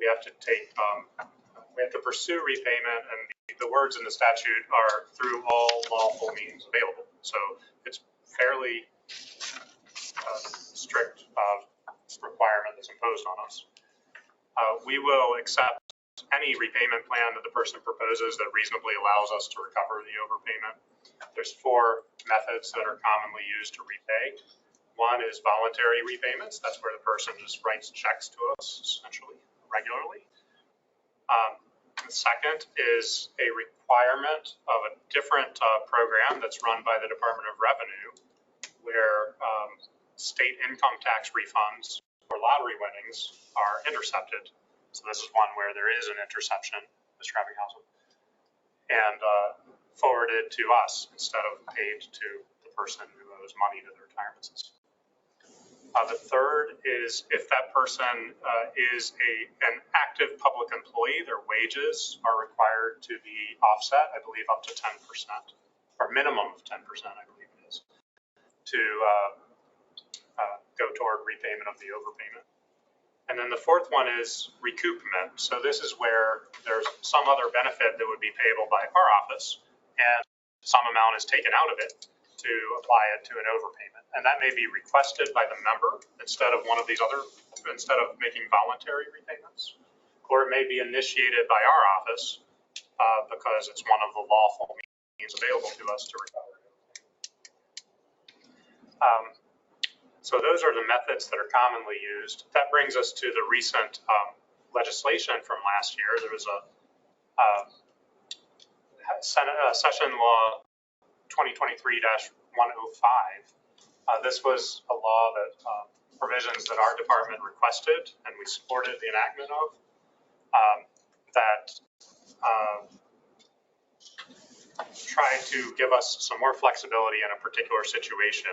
We have to pursue repayment, and the words in the statute are through all lawful means available. So it's fairly strict requirement that's imposed on us. We will accept any repayment plan that the person proposes that reasonably allows us to recover the overpayment. There's 4 methods that are commonly used to repay. One is voluntary repayments. That's where the person just writes checks to us essentially regularly. The second is a requirement of a different program that's run by the Department of Revenue, where state income tax refunds or lottery winnings are intercepted. So this is one where there is an interception, Mr. Abinghausen, and forwarded to us instead of paid to the person who owes money to the retirement system. The third is if that person is an active public employee, their wages are required to be offset, I believe up to 10%, or minimum of 10%, I believe it is, to go toward repayment of the overpayment. And then the fourth one is recoupment. So this is where there's some other benefit that would be payable by our office, and some amount is taken out of it to apply it to an overpayment. And that may be requested by the member instead of instead of making voluntary repayments. Or it may be initiated by our office because it's one of the lawful means available to us to recover. So those are the methods that are commonly used. That brings us to the recent legislation from last year. There was a Session Law 2023-105. This was a law that provisions that our department requested and we supported the enactment of that tried to give us some more flexibility in a particular situation.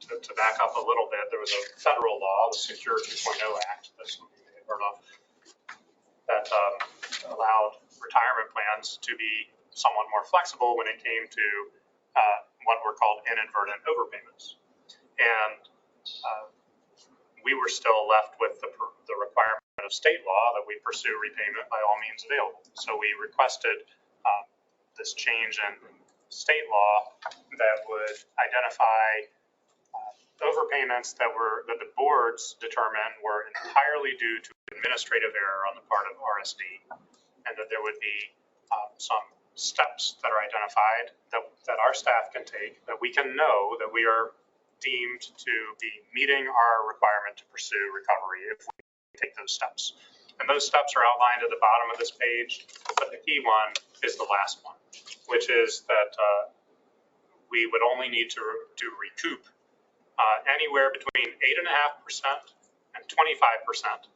To back up a little bit, there was a federal law, the Secure 2.0 Act, that's what you may have heard of, that allowed retirement plans to be somewhat more flexible when it came to what were called inadvertent overpayments. And we were still left with the requirement of state law that we pursue repayment by all means available. So we requested this change in state law that would identify overpayments that the boards determined were entirely due to administrative error on the part of RSD, and that there would be some steps that are identified that our staff can take, that we can know that we are deemed to be meeting our requirement to pursue recovery if we take those steps. And those steps are outlined at the bottom of this page, but the key one is the last one, which is that we would only need to recoup anywhere between 8.5% and 25%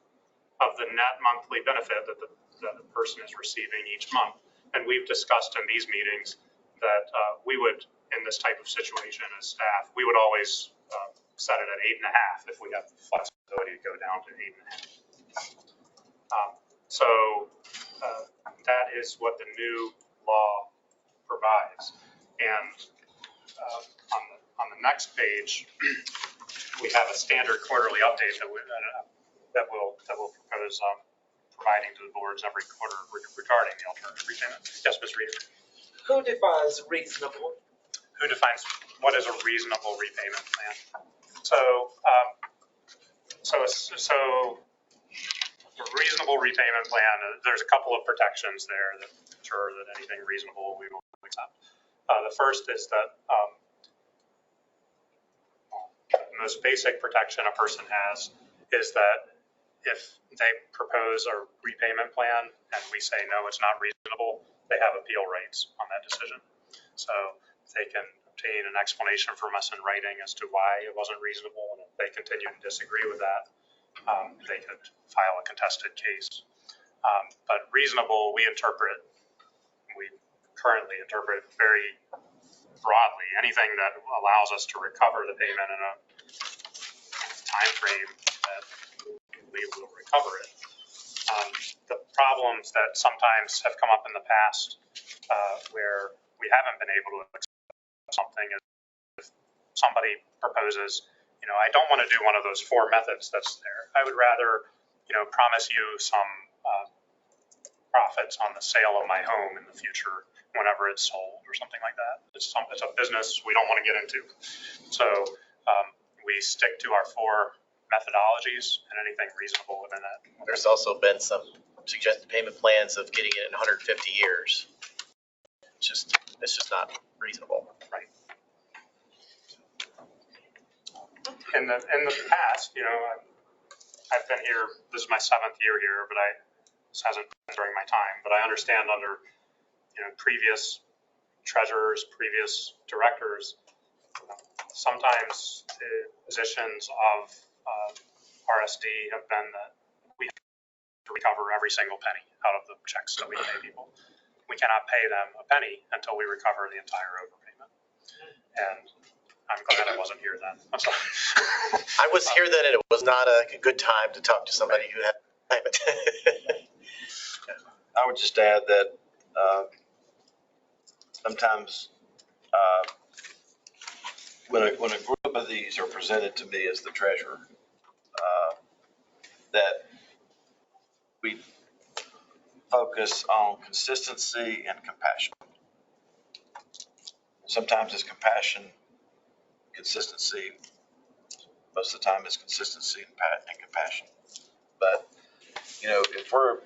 of the net monthly benefit that the person is receiving each month. And we've discussed in these meetings that we would, in this type of situation as staff, we would always set it at 8.5 if we have the flexibility to go down to 8.5. So that is what the new law provides. And on the next page, we have a standard quarterly update that we'll propose providing to the boards every quarter regarding the alternative repayment. Yes, Ms. Reeder. Who defines reasonable? Who defines what is a reasonable repayment plan? So a reasonable repayment plan, there's a couple of protections there that ensure that anything reasonable we will accept. The first is that the most basic protection a person has is that if they propose a repayment plan and we say, no, it's not reasonable, they have appeal rights on that decision. So they can obtain an explanation from us in writing as to why it wasn't reasonable. And if they continue to disagree with that, they could file a contested case. But reasonable, we currently interpret very broadly. Anything that allows us to recover the payment in a time frame that we will recover it. The problems that sometimes have come up in the past where we haven't been able to accept something is if somebody proposes, I don't want to do one of those 4 methods that's there. I would rather, promise you some profits on the sale of my home in the future whenever it's sold or something like that. It's a business we don't want to get into. So we stick to our 4 methodologies and anything reasonable within that. There's also been some suggested payment plans of getting it in 150 years. It's just not reasonable. Right. In the past, I've been here, this is my 7th year here, but this hasn't been during my time, but I understand under, previous treasurers, previous directors, sometimes the positions of RSD have been that we have to recover every single penny out of the checks that we pay people. We cannot pay them a penny until we recover the entire overpayment. And I'm glad I wasn't here then. I'm sorry. I was here then, and it was not a good time to talk to somebody who had. I would just add that sometimes when a group of these are presented to me as the treasurer, that we focus on consistency and compassion. Sometimes it's compassion, consistency. Most of the time it's consistency and compassion. But, if we're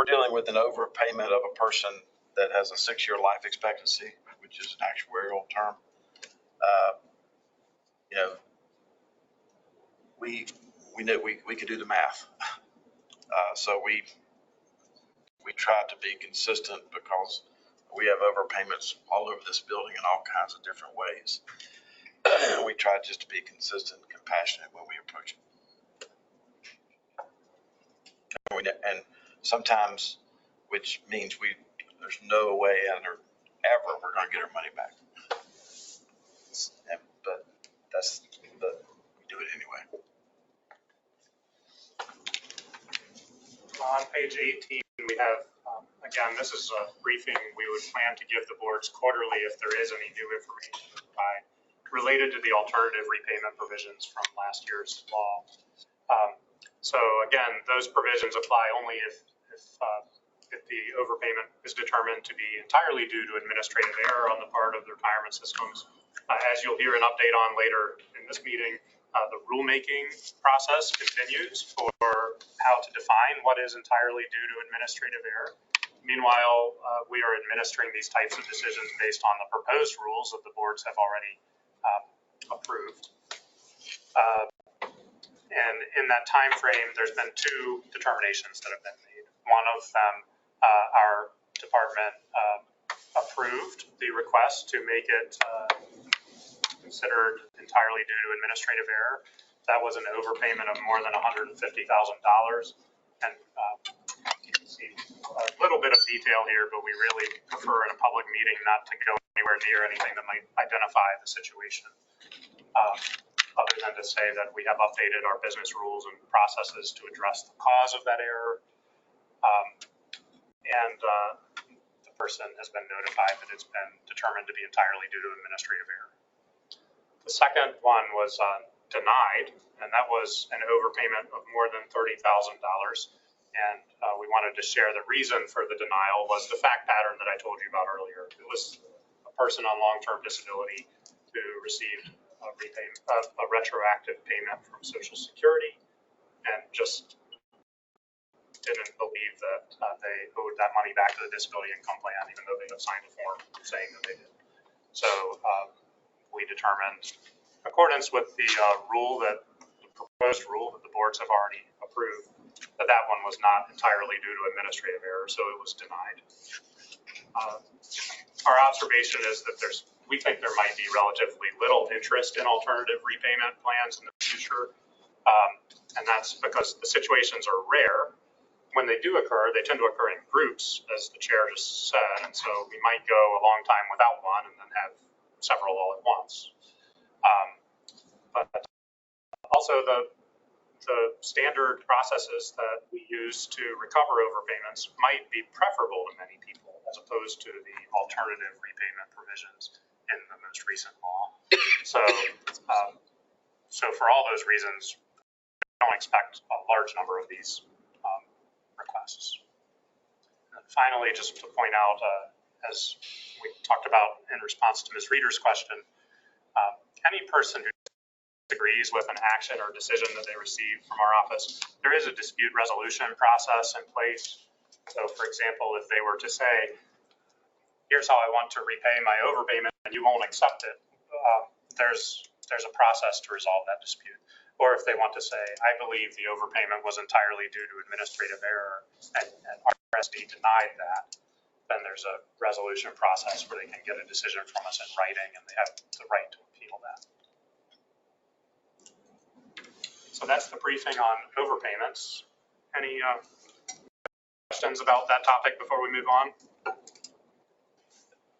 dealing with an overpayment of a person that has a 6-year life expectancy, which is an actuarial term, we know we can do the math. So we try to be consistent because we have overpayments all over this building in all kinds of different ways. We try just to be consistent and compassionate when we approach it. And sometimes, which means there's no way ever we're going to get our money back. But we do it anyway. On page 18, we have, again, this is a briefing we would plan to give the boards quarterly if there is any new information related to the alternative repayment provisions from last year's law. So again, those provisions apply only if the overpayment is determined to be entirely due to administrative error on the part of the retirement systems. As you'll hear an update on later in this meeting, the rulemaking process continues for how to define what is entirely due to administrative error. Meanwhile, we are administering these types of decisions based on the proposed rules that the boards have already approved. And in that time frame, there's been 2 determinations that have been made. One of them, our department approved the request to make it considered entirely due to administrative error. That was an overpayment of more than $150,000. And you can see a little bit of detail here, but we really prefer in a public meeting not to go anywhere near anything that might identify the situation. Other than to say that we have updated our business rules and processes to address the cause of that error. And the person has been notified that it's been determined to be entirely due to administrative error. The second one was denied, and that was an overpayment of more than $30,000. And we wanted to share the reason for the denial was the fact pattern that I told you about earlier. It was a person on long-term disability who received a retroactive payment from Social Security and just didn't believe that they owed that money back to the disability income plan, even though they had signed a form saying that they did. So we determined, in accordance with the proposed rule that the boards have already approved, that one was not entirely due to administrative error, so it was denied. Our observation is that we think there might be relatively little interest in alternative repayment plans in the future. And that's because the situations are rare. When they do occur, they tend to occur in groups, as the chair just said. And so we might go a long time without one and then have several all at once. But also the standard processes that we use to recover overpayments might be preferable to many people as opposed to the alternative repayment provisions in the most recent law. So for all those reasons, we don't expect a large number of these requests. And finally, just to point out, as we talked about in response to Ms. Reeder's question, any person who disagrees with an action or decision that they receive from our office, there is a dispute resolution process in place. So for example, if they were to say, here's how I want to repay my overpayment and you won't accept it, there's a process to resolve that dispute. Or if they want to say, I believe the overpayment was entirely due to administrative error and RSD denied that, then there's a resolution process where they can get a decision from us in writing and they have the right to appeal that. So that's the briefing on overpayments. Any questions about that topic before we move on?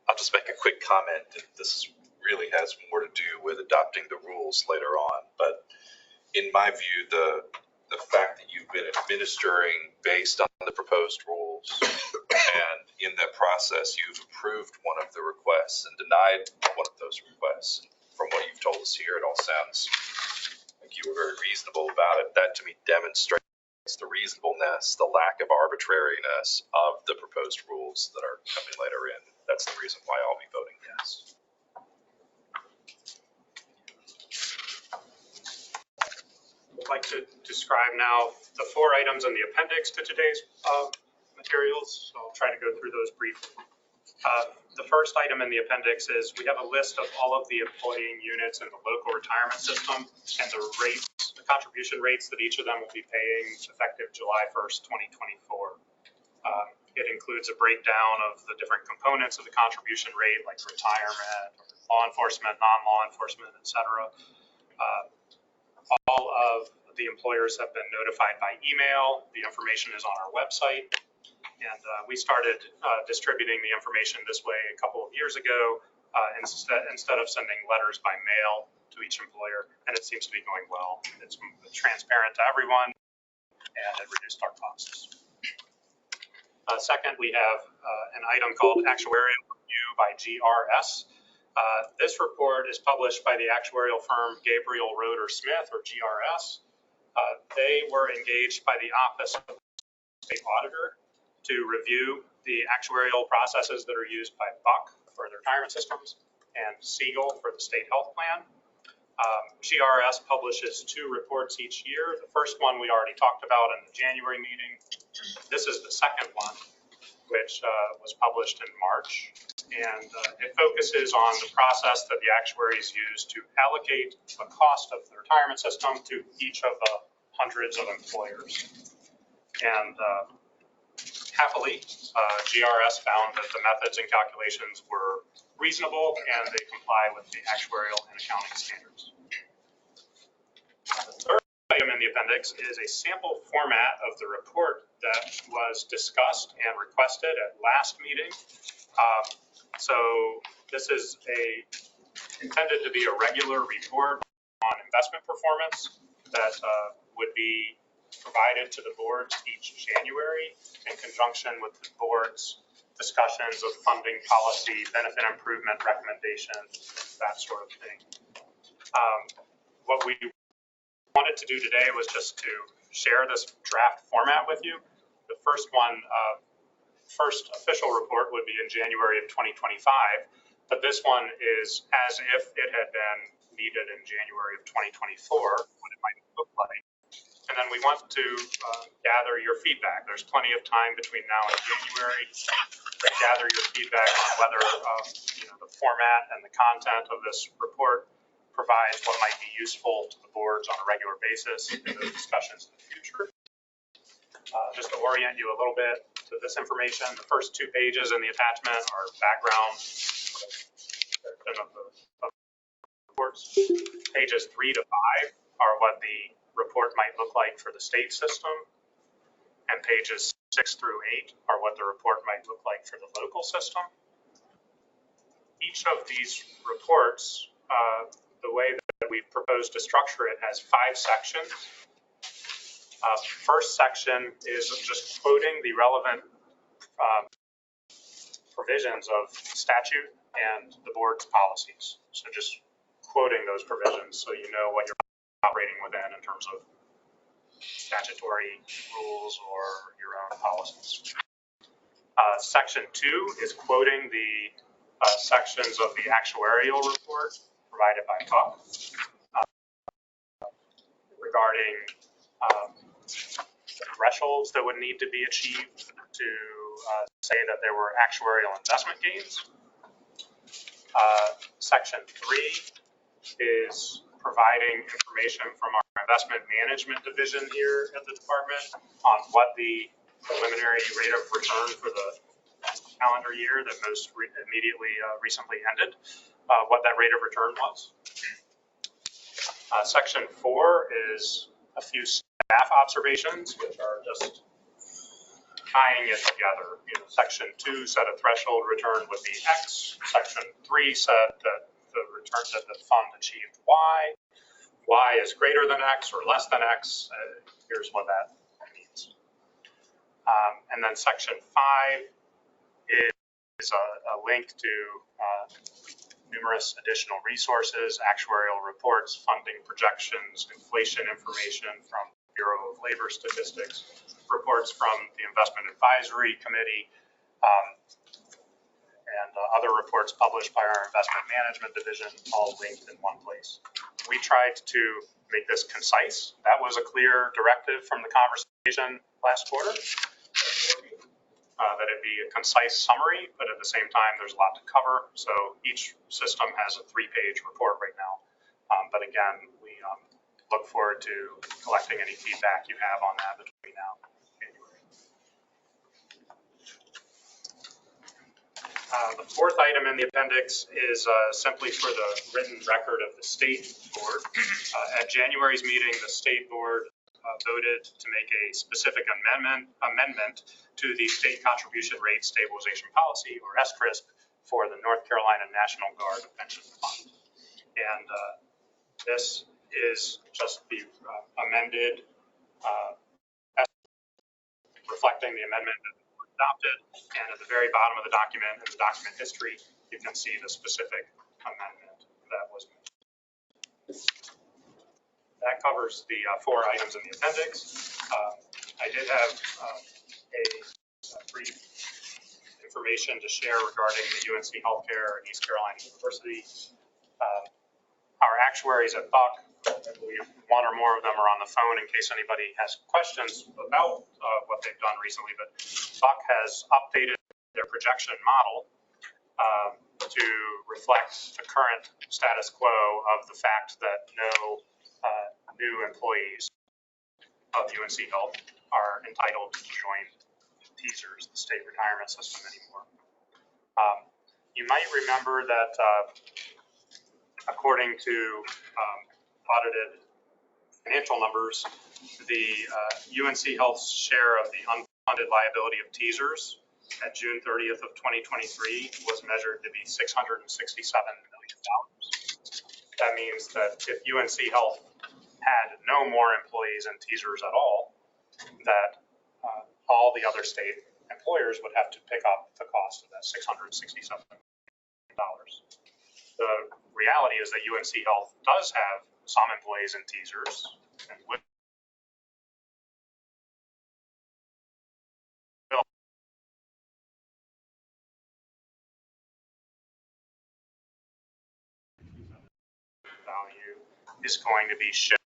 I'll just make a quick comment. This is really has more to do with adopting the rules later on. But in my view, the fact that you've been administering based on the proposed rules, and in that process, you've approved one of the requests and denied one of those requests. From what you've told us here, it all sounds like you were very reasonable about it. That to me demonstrates the reasonableness, the lack of arbitrariness of the proposed rules that are coming later in. That's the reason why I'll be voting yes. I'd like to describe now the 4 items in the appendix to today's materials. So I'll try to go through those briefly. The first item in the appendix is we have a list of all of the employee units in the local retirement system and the rates, the contribution rates that each of them will be paying effective July 1st, 2024. It includes a breakdown of the different components of the contribution rate, like retirement, law enforcement, non-law enforcement, et cetera. All of the employers have been notified by email. The information is on our website. And we started distributing the information this way a couple of years ago instead of sending letters by mail to each employer, and it seems to be going well. It's transparent to everyone, and it reduced our costs. Second, we have an item called Actuarial Review by GRS. This report is published by the actuarial firm Gabriel Roeder Smith, or GRS. They were engaged by the Office of the State Auditor to review the actuarial processes that are used by Buck for their retirement systems and Siegel for the state health plan. GRS publishes 2 reports each year. The first one we already talked about in the January meeting. This is the second one, which was published in March. And it focuses on the process that the actuaries use to allocate the cost of the retirement system to each of the hundreds of employers. And happily, GRS found that the methods and calculations were reasonable and they comply with the actuarial and accounting standards. The third item in the appendix is a sample format of the report that was discussed and requested at last meeting. So this is intended to be a regular report on investment performance that would be provided to the boards each January in conjunction with the board's discussions of funding policy, benefit improvement recommendations, that sort of thing. What we wanted to do today was just to share this draft format with you. The first official report would be in January of 2025, but this one is as if it had been needed in January of 2024, what it might look like. And then we want to gather your feedback. There's plenty of time between now and January to gather your feedback on whether the format and the content of this report provides what might be useful to the boards on a regular basis in those discussions in the future. Just to orient you a little bit to this information, the first 2 pages in the attachment are background of the reports. Pages 3 to 5 are what the report might look like for the state system, and pages 6 through 8 are what the report might look like for the local system. Each of these reports, the way that we've proposed to structure it, has 5 sections. First section is just quoting the relevant provisions of statute and the board's policies. So just quoting those provisions so you know what you're operating within in terms of statutory rules or your own policies. Section 2 is quoting the sections of the actuarial report provided by Buck regarding the thresholds that would need to be achieved to say that there were actuarial investment gains. Section 3 is providing information from our investment management division here at the department on what the preliminary rate of return for the calendar year that most recently ended, what that rate of return was. Section 4 is a few staff observations, which are just tying it together. Section 2 said a threshold return would be X. Section 3 said that that the fund achieved Y. Y is greater than X or less than X. Here's what that means. And then section 5 is a link to numerous additional resources, actuarial reports, funding projections, inflation information from Bureau of Labor Statistics, reports from the Investment Advisory Committee, and other reports published by our investment management division, all linked in one place. We tried to make this concise. That was a clear directive from the conversation last quarter, that it be a concise summary, but at the same time, there's a lot to cover. So each system has a 3-page report right now. But again, we look forward to collecting any feedback you have on that between now and January. The fourth item in the appendix is simply for the written record of the state board. At January's meeting, the state board voted to make a specific amendment to the state contribution rate stabilization policy, or SCRISP, for the North Carolina National Guard Pension Fund. And this is just the amended, reflecting the amendment that was adopted. And at the very bottom of the document, in the document history, you can see the specific amendment that was made. That covers the 4 items in the appendix. I did have a brief information to share regarding the UNC Healthcare and East Carolina University. Our actuaries at Buck, I believe one or more of them are on the phone in case anybody has questions about what they've done recently, but Buck has updated their projection model to reflect the current status quo of the fact that no new employees of UNC Health are entitled to join TSERS, the state retirement system, anymore. You might remember that according to audited financial numbers, the UNC Health's share of the unfunded liability of TSERS at June 30th of 2023 was measured to be $667 million. That means that if UNC Health had no more employees in TSERS at all, that all the other state employers would have to pick up the cost of that $667 million. The reality is that UNC Health does have some employees in TSERS and will value is going to be shifted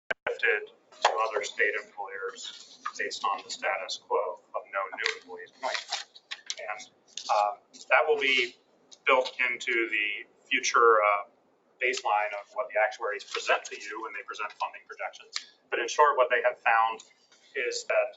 to other state employers based on the status quo of no new employees. And that will be built into the future baseline of what the actuaries present to you when they present funding projections. But in short, what they have found is that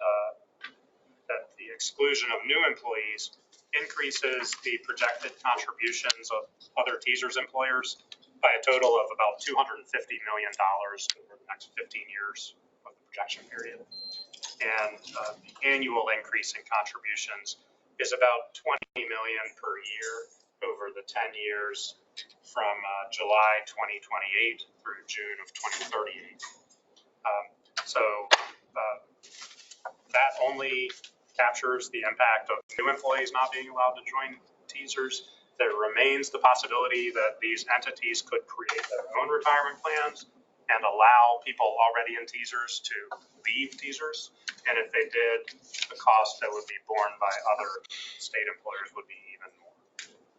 that the exclusion of new employees increases the projected contributions of other TSERS employers by a total of about $250 million over the next 15 years of the projection period. And the annual increase in contributions is about $20 million per year over the 10 years from July 2028 through June of 2038. That only captures the impact of new employees not being allowed to join TSERS. There remains the possibility that these entities could create their own retirement plans and allow people already in TSERS to leave TSERS. And if they did, the cost that would be borne by other state employers would be even more.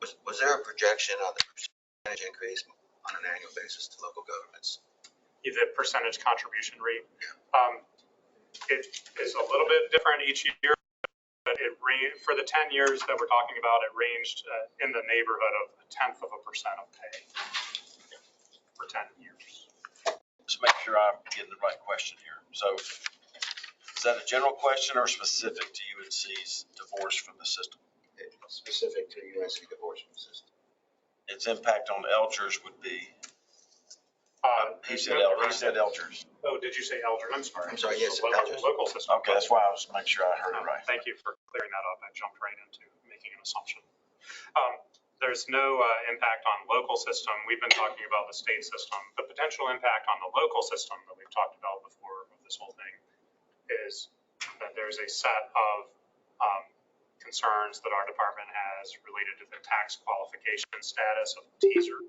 Was there a projection on the percentage increase on an annual basis to local governments? The percentage contribution rate. It is a little bit different each year, but for the 10 years that we're talking about, it ranged in the neighborhood of 0.1% of pay for 10 years. Just make sure I'm getting the right question here. So is that a general question or specific to UNC's divorce from the system? It's specific to UNC divorce from the system. Its impact on LGERS would be? He said LGERS. Oh, did you say LGERS? I'm sorry. Yes, local system. Okay, that's why I was making sure I heard it right. Thank you for clearing that up. I jumped right into making an assumption. There's no impact on local system. We've been talking about the state system. The potential impact on the local system that we've talked about before with this whole thing is that there's a set of concerns that our department has related to the tax qualification status of teaser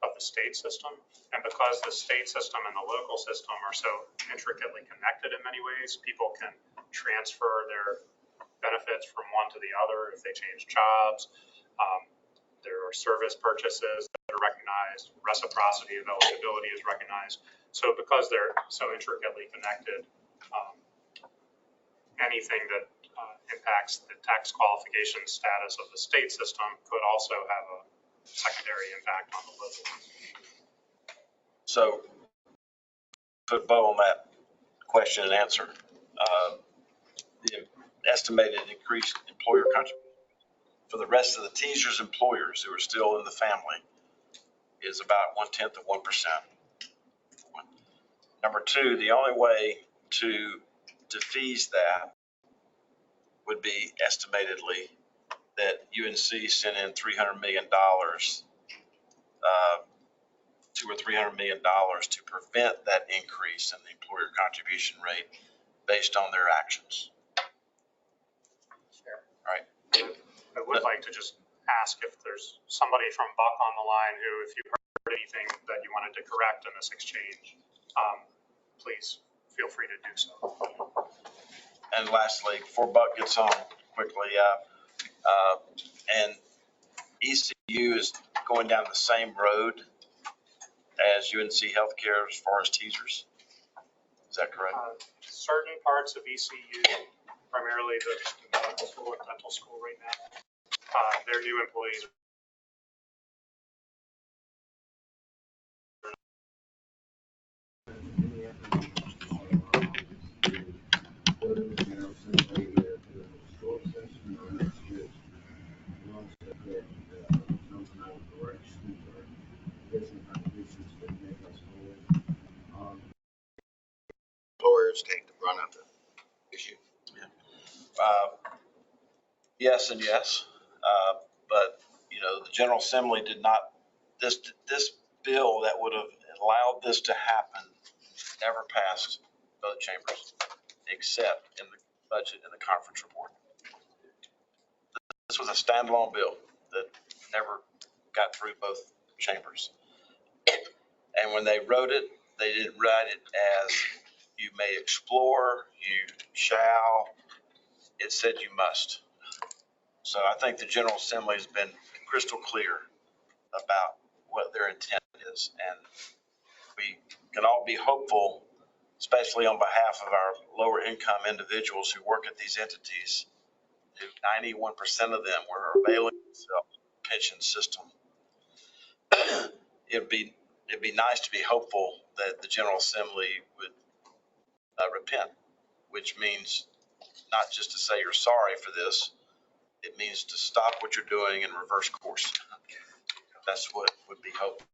of the state system. And because the state system and the local system are so intricately connected in many ways, people can transfer their benefits from one to the other if they change jobs. There are service purchases that are recognized, reciprocity of eligibility is recognized. So because they're so intricately connected, anything that impacts the tax qualification status of the state system could also have a secondary impact on the local. So put a bow on that question and answer. The estimated increased employer contribution for the rest of the teasers employers who are still in the family is about 1/10 of 1%. Number two, the only way to defease that would be estimatedly that UNC sent in $300 million, $200 or $300 million to prevent that increase in the employer contribution rate based on their actions. Right. I would like to just ask if there's somebody from Buck on the line who, if you heard anything that you wanted to correct in this exchange, please feel free to do so. And lastly, before Buck gets on quickly, and ECU is going down the same road as UNC Healthcare as far as teasers. Is that correct? Certain parts of ECU, primarily the medical school and dental school right now, their new employees Employers take the brunt of the issue. Yes and yes. But, you know, the General Assembly did not, this bill that would have allowed this to happen never passed both chambers, except in the budget and the conference report. This was a standalone bill that never got through both chambers. And when they wrote it, they didn't write it as you may explore, you shall. It said you must. So I think the General Assembly has been crystal clear about what their intent is. And we can all be hopeful, especially on behalf of our lower income individuals who work at these entities, who 91% of them were availing themselves of the pension system. It'd be nice to be hopeful that the General Assembly would repent, which means not just to say you're sorry for this, it means to stop what you're doing and reverse course. That's what would be hoped.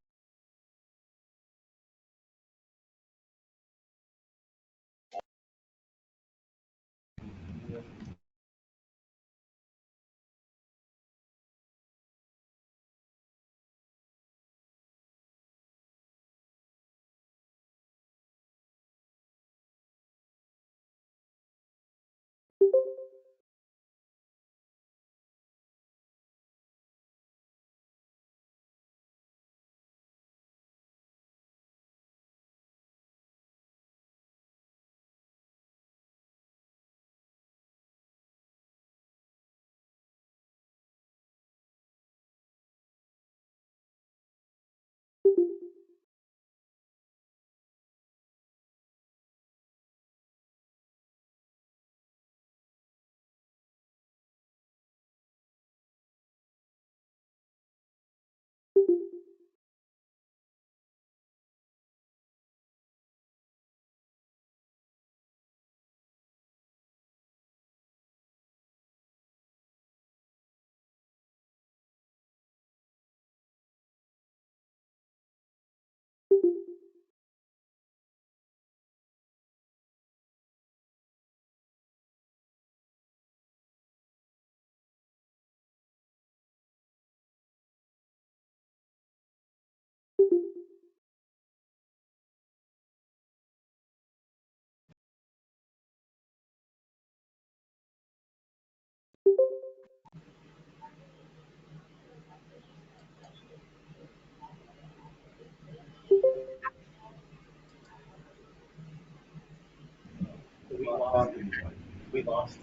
We lost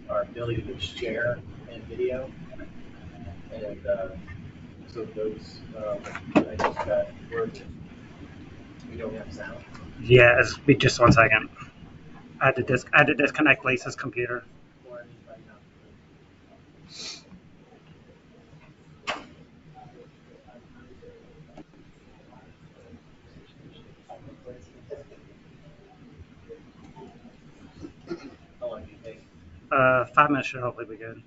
our ability to share and video, and so those I just got word that we don't have sound. Yeah, just 1 second. I had to disconnect Lisa's computer. Or anybody not. How long do you think? 5 minutes should hopefully be good.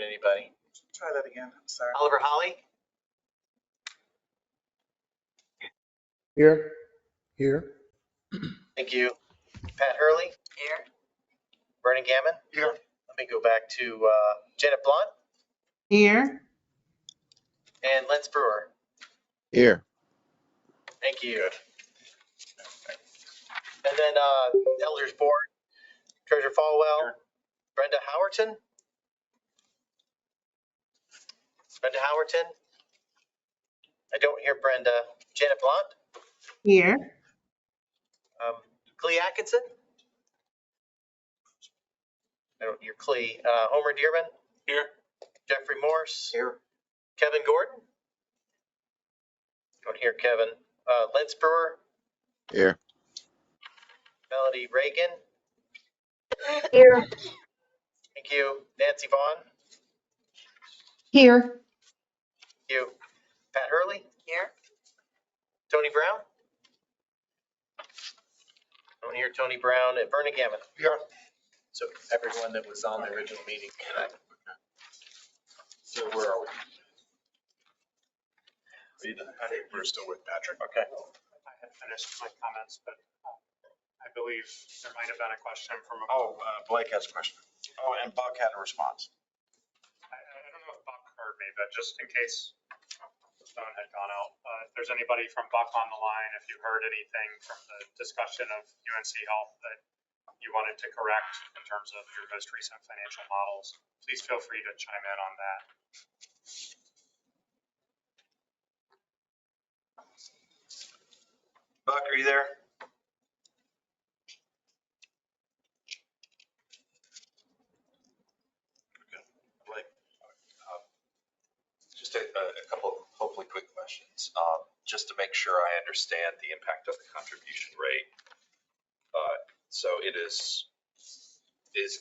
Anybody? Try that again. I'm sorry. Oliver Holly? Here. Here. Thank you. Pat Hurley? Here. Vernon Gammon? Here. Let me go back to Janet Blunt Here. and Lance Brewer. Here. Thank you. And then Elders Board, Treasurer Falwell, Brenda Howerton. Brenda Howerton. I don't hear Brenda. Janet Blunt. Here. Clee Atkinson. I don't hear Clee. Homer Dearman. Here. Jeffrey Morse. Here. Kevin Gordon. Don't hear Kevin. Lance Brewer. Here. Melody Reagan. Here. Thank you. Nancy Vaughn. Here. Thank you. Pat Hurley. Here. Tony Brown. Don't hear Tony Brown. And Vernon Gammon. Here. So everyone that was on the original meeting tonight. So where are we? I think we're still with Patrick. Okay. I had finished my comments, but I believe there might have been a question from. Blake has a question. Oh, and Buck had a response. I don't know if Buck heard me, but just in case the phone had gone out, if there's anybody from Buck on the line, if you heard anything from the discussion of UNC Health that you wanted to correct in terms of your most recent financial models, please feel free to chime in on that. Buck, are you there? Blake. Just a couple hopefully quick questions. Just to make sure I understand the impact of the contribution rate. So it is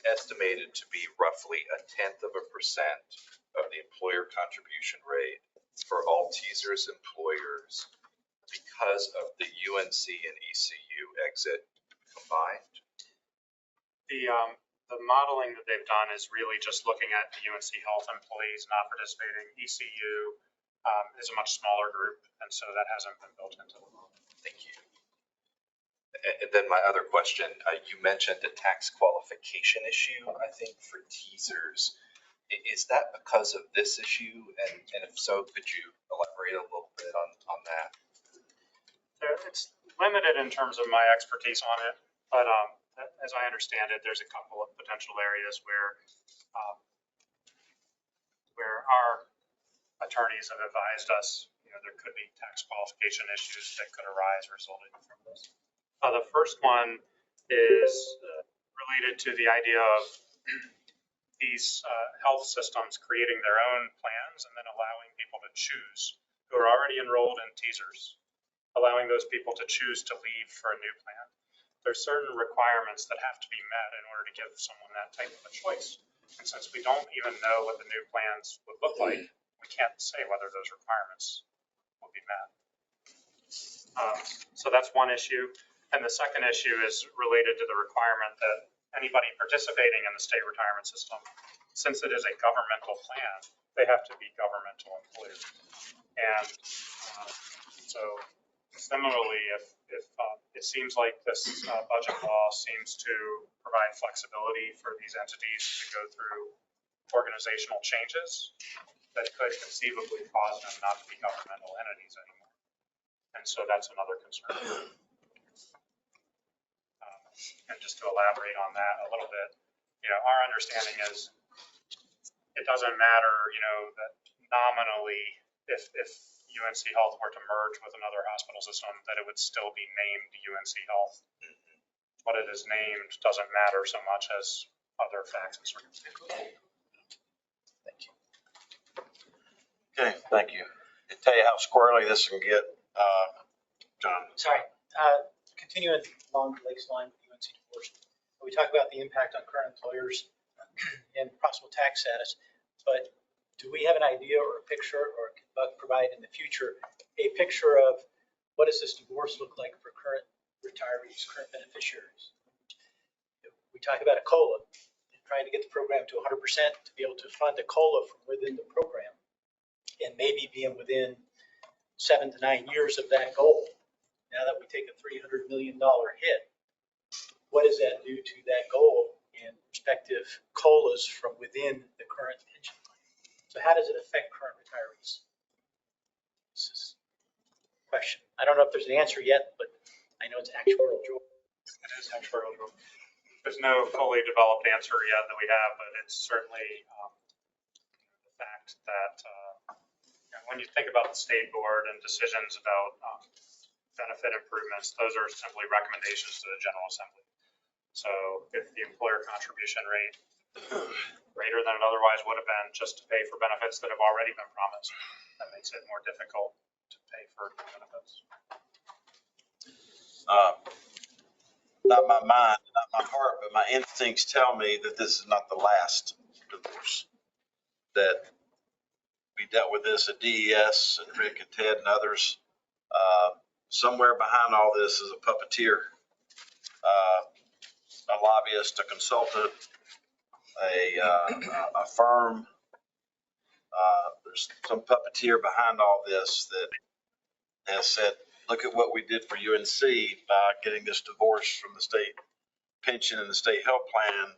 estimated to be roughly 0.1% of the employer contribution rate for all TSERS employers because of the UNC and ECU exit combined. The modeling that they've done is really just looking at the UNC Health employees not participating. ECU is a much smaller group, and so that hasn't been built into the model. Thank you. And then my other question, you mentioned the tax qualification issue, I think, for TSERS. Is that because of this issue? And if so, could you elaborate a little bit on that? It's limited in terms of my expertise on it, but as I understand it, there's a couple of potential areas where our attorneys have advised us, there could be tax qualification issues that could arise resulting from this. The first one is related to the idea of these health systems creating their own plans and then allowing people to choose who are already enrolled in TSERS, allowing those people to choose to leave for a new plan. There's certain requirements that have to be met in order to give someone that type of a choice. And since we don't even know what the new plans would look like, we can't say whether those requirements will be met. So that's one issue. And the second issue is related to the requirement that anybody participating in the state retirement system, since it is a governmental plan, they have to be governmental employees. And so similarly, if it seems like this budget law seems to provide flexibility for these entities to go through organizational changes that could conceivably cause them not to be governmental entities anymore. And so that's another concern. And just to elaborate on that a little bit, our understanding is it doesn't matter, that nominally if UNC Health were to merge with another hospital system, that it would still be named UNC Health. What it is named doesn't matter so much as other facts and circumstances. Thank you. Okay, thank you. I tell you how squirrely this can get, John. Sorry, continuing along Lake's line with UNC divorce. We talk about the impact on current employers and possible tax status, but do we have an idea or a picture, or can Buck provide in the future a picture of what does this divorce look like for current retirees, current beneficiaries? We talk about a COLA and trying to get the program to 100% to be able to fund a COLA from within the program and maybe being within 7 to 9 years of that goal. Now that we take a $300 million hit, what does that do to that goal and respective COLAs from within the current pension plan? So how does it affect current retirees? This is a question. I don't know if there's an answer yet, but I know it's actuarial. It is actuarial. There's no fully developed answer yet that we have, but it's certainly the fact that when you think about the state board and decisions about benefit improvements, those are simply recommendations to the General Assembly. So if the employer contribution rate greater than it otherwise would have been just to pay for benefits that have already been promised, that makes it more difficult to pay for benefits. Not my mind, not my heart, but my instincts tell me that this is not the last divorce. That we dealt with this at DES and Rick and Ted and others. Somewhere behind all this is a puppeteer, a lobbyist, a consultant, a firm. There's some puppeteer behind all this that has said, look at what we did for UNC by getting this divorce from the state pension and the state health plan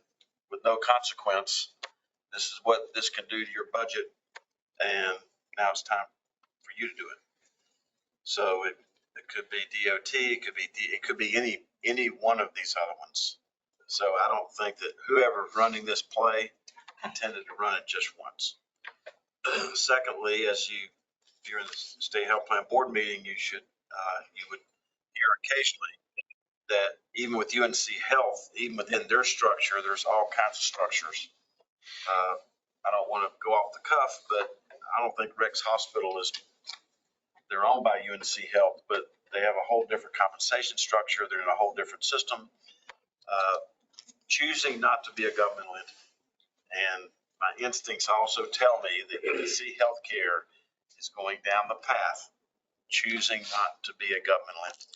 with no consequence. This is what this can do to your budget. And now it's time for you to do it. So it could be DOT, it could be any one of these other ones. So I don't think that whoever's running this play intended to run it just once. Secondly, if you're in the state health plan board meeting, you would hear occasionally that even with UNC Health, even within their structure, there's all kinds of structures. I don't want to go off the cuff, but I don't think Rex Hospital they're owned by UNC Health, but they have a whole different compensation structure. They're in a whole different system. Choosing not to be a governmental entity. And my instincts also tell me that UNC Healthcare is going down the path, choosing not to be a governmental entity.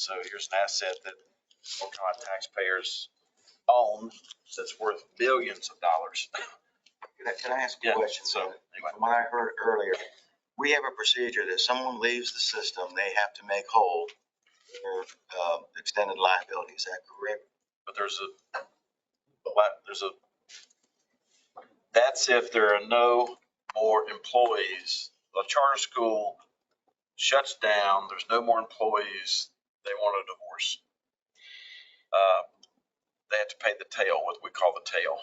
So here's an asset that North taxpayers own that's worth billions of dollars. Can I ask a question? So anyway. From what I heard earlier, we have a procedure that someone leaves the system, they have to make whole their extended liability. Is that correct? But that's if there are no more employees. The charter school shuts down. There's no more employees. They want a divorce. They have to pay the tail, what we call the tail.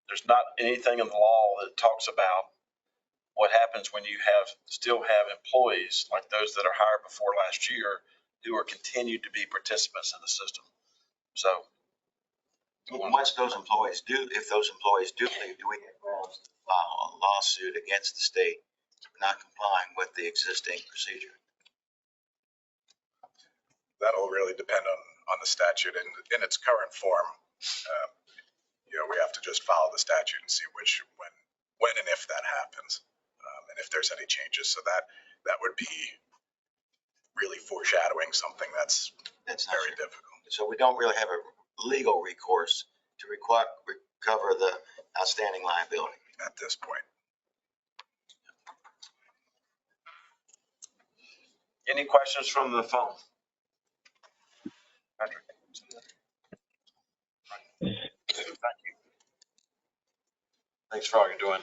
There's not anything in the law that talks about what happens when you still have employees like those that are hired before last year who are continued to be participants in the system. So once those employees do, if those employees do leave, do we have grounds to file a lawsuit against the state for not complying with the existing procedure? That'll really depend on the statute in its current form. We have to just follow the statute and see when and if that happens, and if there's any changes. So that would be really foreshadowing something that's very difficult. So we don't really have a legal recourse to recover the outstanding liability at this point. Any questions from the phone? Patrick. Thank you. Thanks for all you're doing.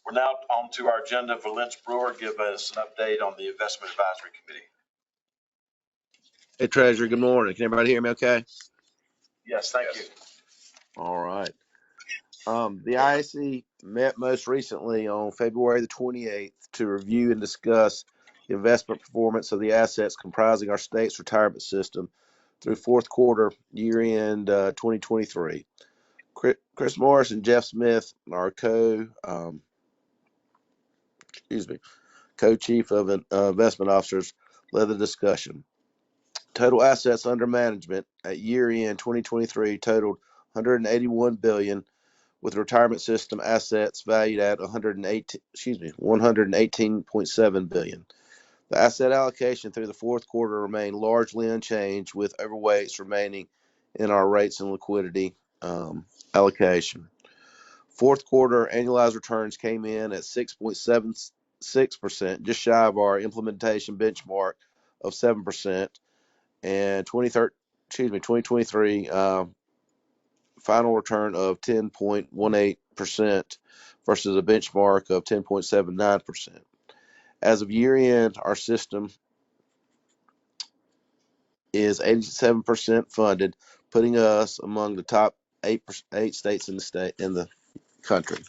We're now on to our agenda for Lynch Brewer. Give us an update on the Investment Advisory Committee. Hey, Treasurer, good morning. Can everybody hear me okay? Yes, thank you. All right. The IAC met most recently on February the 28th to review and discuss the investment performance of the assets comprising our state's retirement system through fourth quarter year-end 2023. Chris Morris and Jeff Smith, our co-chief of investment officers, led the discussion. Total assets under management at year-end 2023 totaled $181 billion, with retirement system assets valued at $118.7 billion. The asset allocation through the fourth quarter remained largely unchanged, with overweights remaining in our rates and liquidity allocation. Fourth quarter annualized returns came in at 6.76%, just shy of our implementation benchmark of 7%, and 2023 final return of 10.18% versus a benchmark of 10.79%. As of year end, our system is 87% funded, putting us among the top eight states in the country.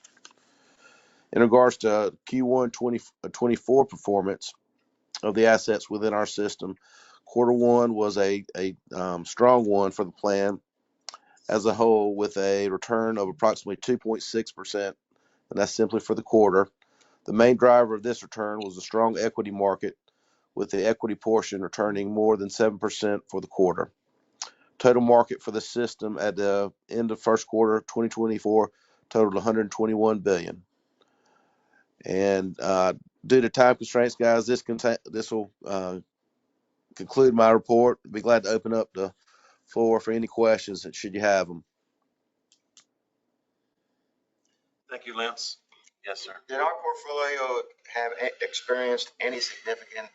In regards to Q1 2024 performance of the assets within our system, quarter one was a strong one for the plan as a whole, with a return of approximately 2.6%, and that's simply for the quarter. The main driver of this return was a strong equity market, with the equity portion returning more than 7% for the quarter. Total market for the system at the end of first quarter 2024 totaled $121 billion. And due to time constraints, guys, this will conclude my report. I'd be glad to open up the floor for any questions should you have them. Thank you, Lance. Yes, sir. Did our portfolio have experienced any significant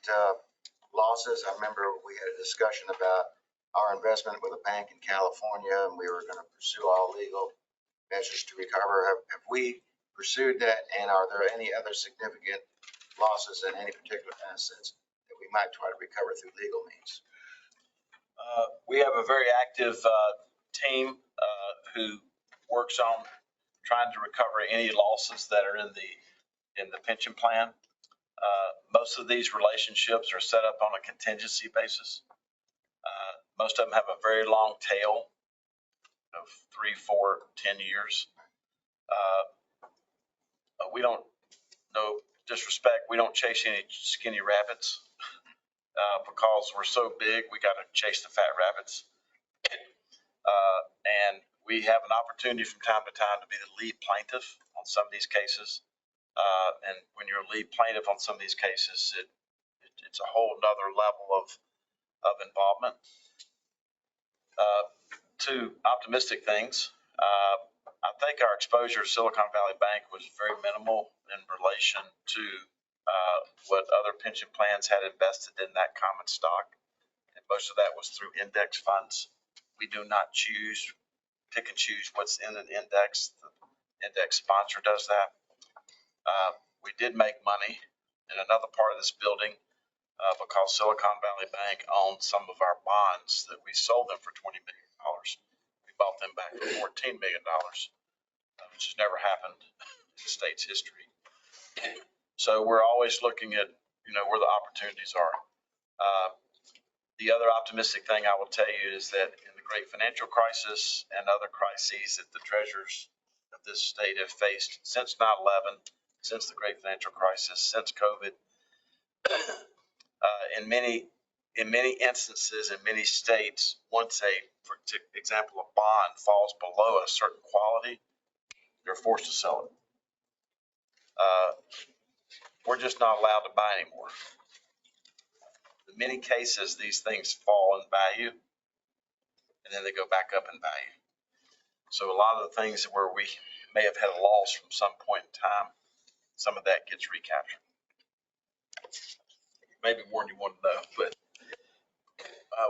losses? I remember we had a discussion about our investment with a bank in California, and we were going to pursue all legal measures to recover. Have we pursued that, and are there any other significant losses in any particular assets that we might try to recover through legal means? We have a very active team who works on trying to recover any losses that are in the pension plan. Most of these relationships are set up on a contingency basis. Most of them have a very long tail of 3, 4, 10 years. We don't, no disrespect, we don't chase any skinny rabbits because we're so big, we got to chase the fat rabbits. And we have an opportunity from time to time to be the lead plaintiff on some of these cases. And when you're a lead plaintiff on some of these cases, it's a whole nother level of involvement. Two optimistic things. I think our exposure to Silicon Valley Bank was very minimal in relation to what other pension plans had invested in that common stock. And most of that was through index funds. We do not pick and choose what's in an index. The index sponsor does that. We did make money in another part of this building because Silicon Valley Bank owned some of our bonds that we sold them for $20 million. We bought them back for $14 million, which has never happened in the state's history. So we're always looking at, where the opportunities are. The other optimistic thing I will tell you is that in the great financial crisis and other crises that the treasurers of this state have faced since 9/11, since the great financial crisis, since COVID, in many instances, in many states, once for example, a bond falls below a certain quality, they're forced to sell it. We're just not allowed to buy anymore. In many cases, these things fall in value, and then they go back up in value. So a lot of the things where we may have had a loss from some point in time, some of that gets recaptured. Maybe more than you want to know, but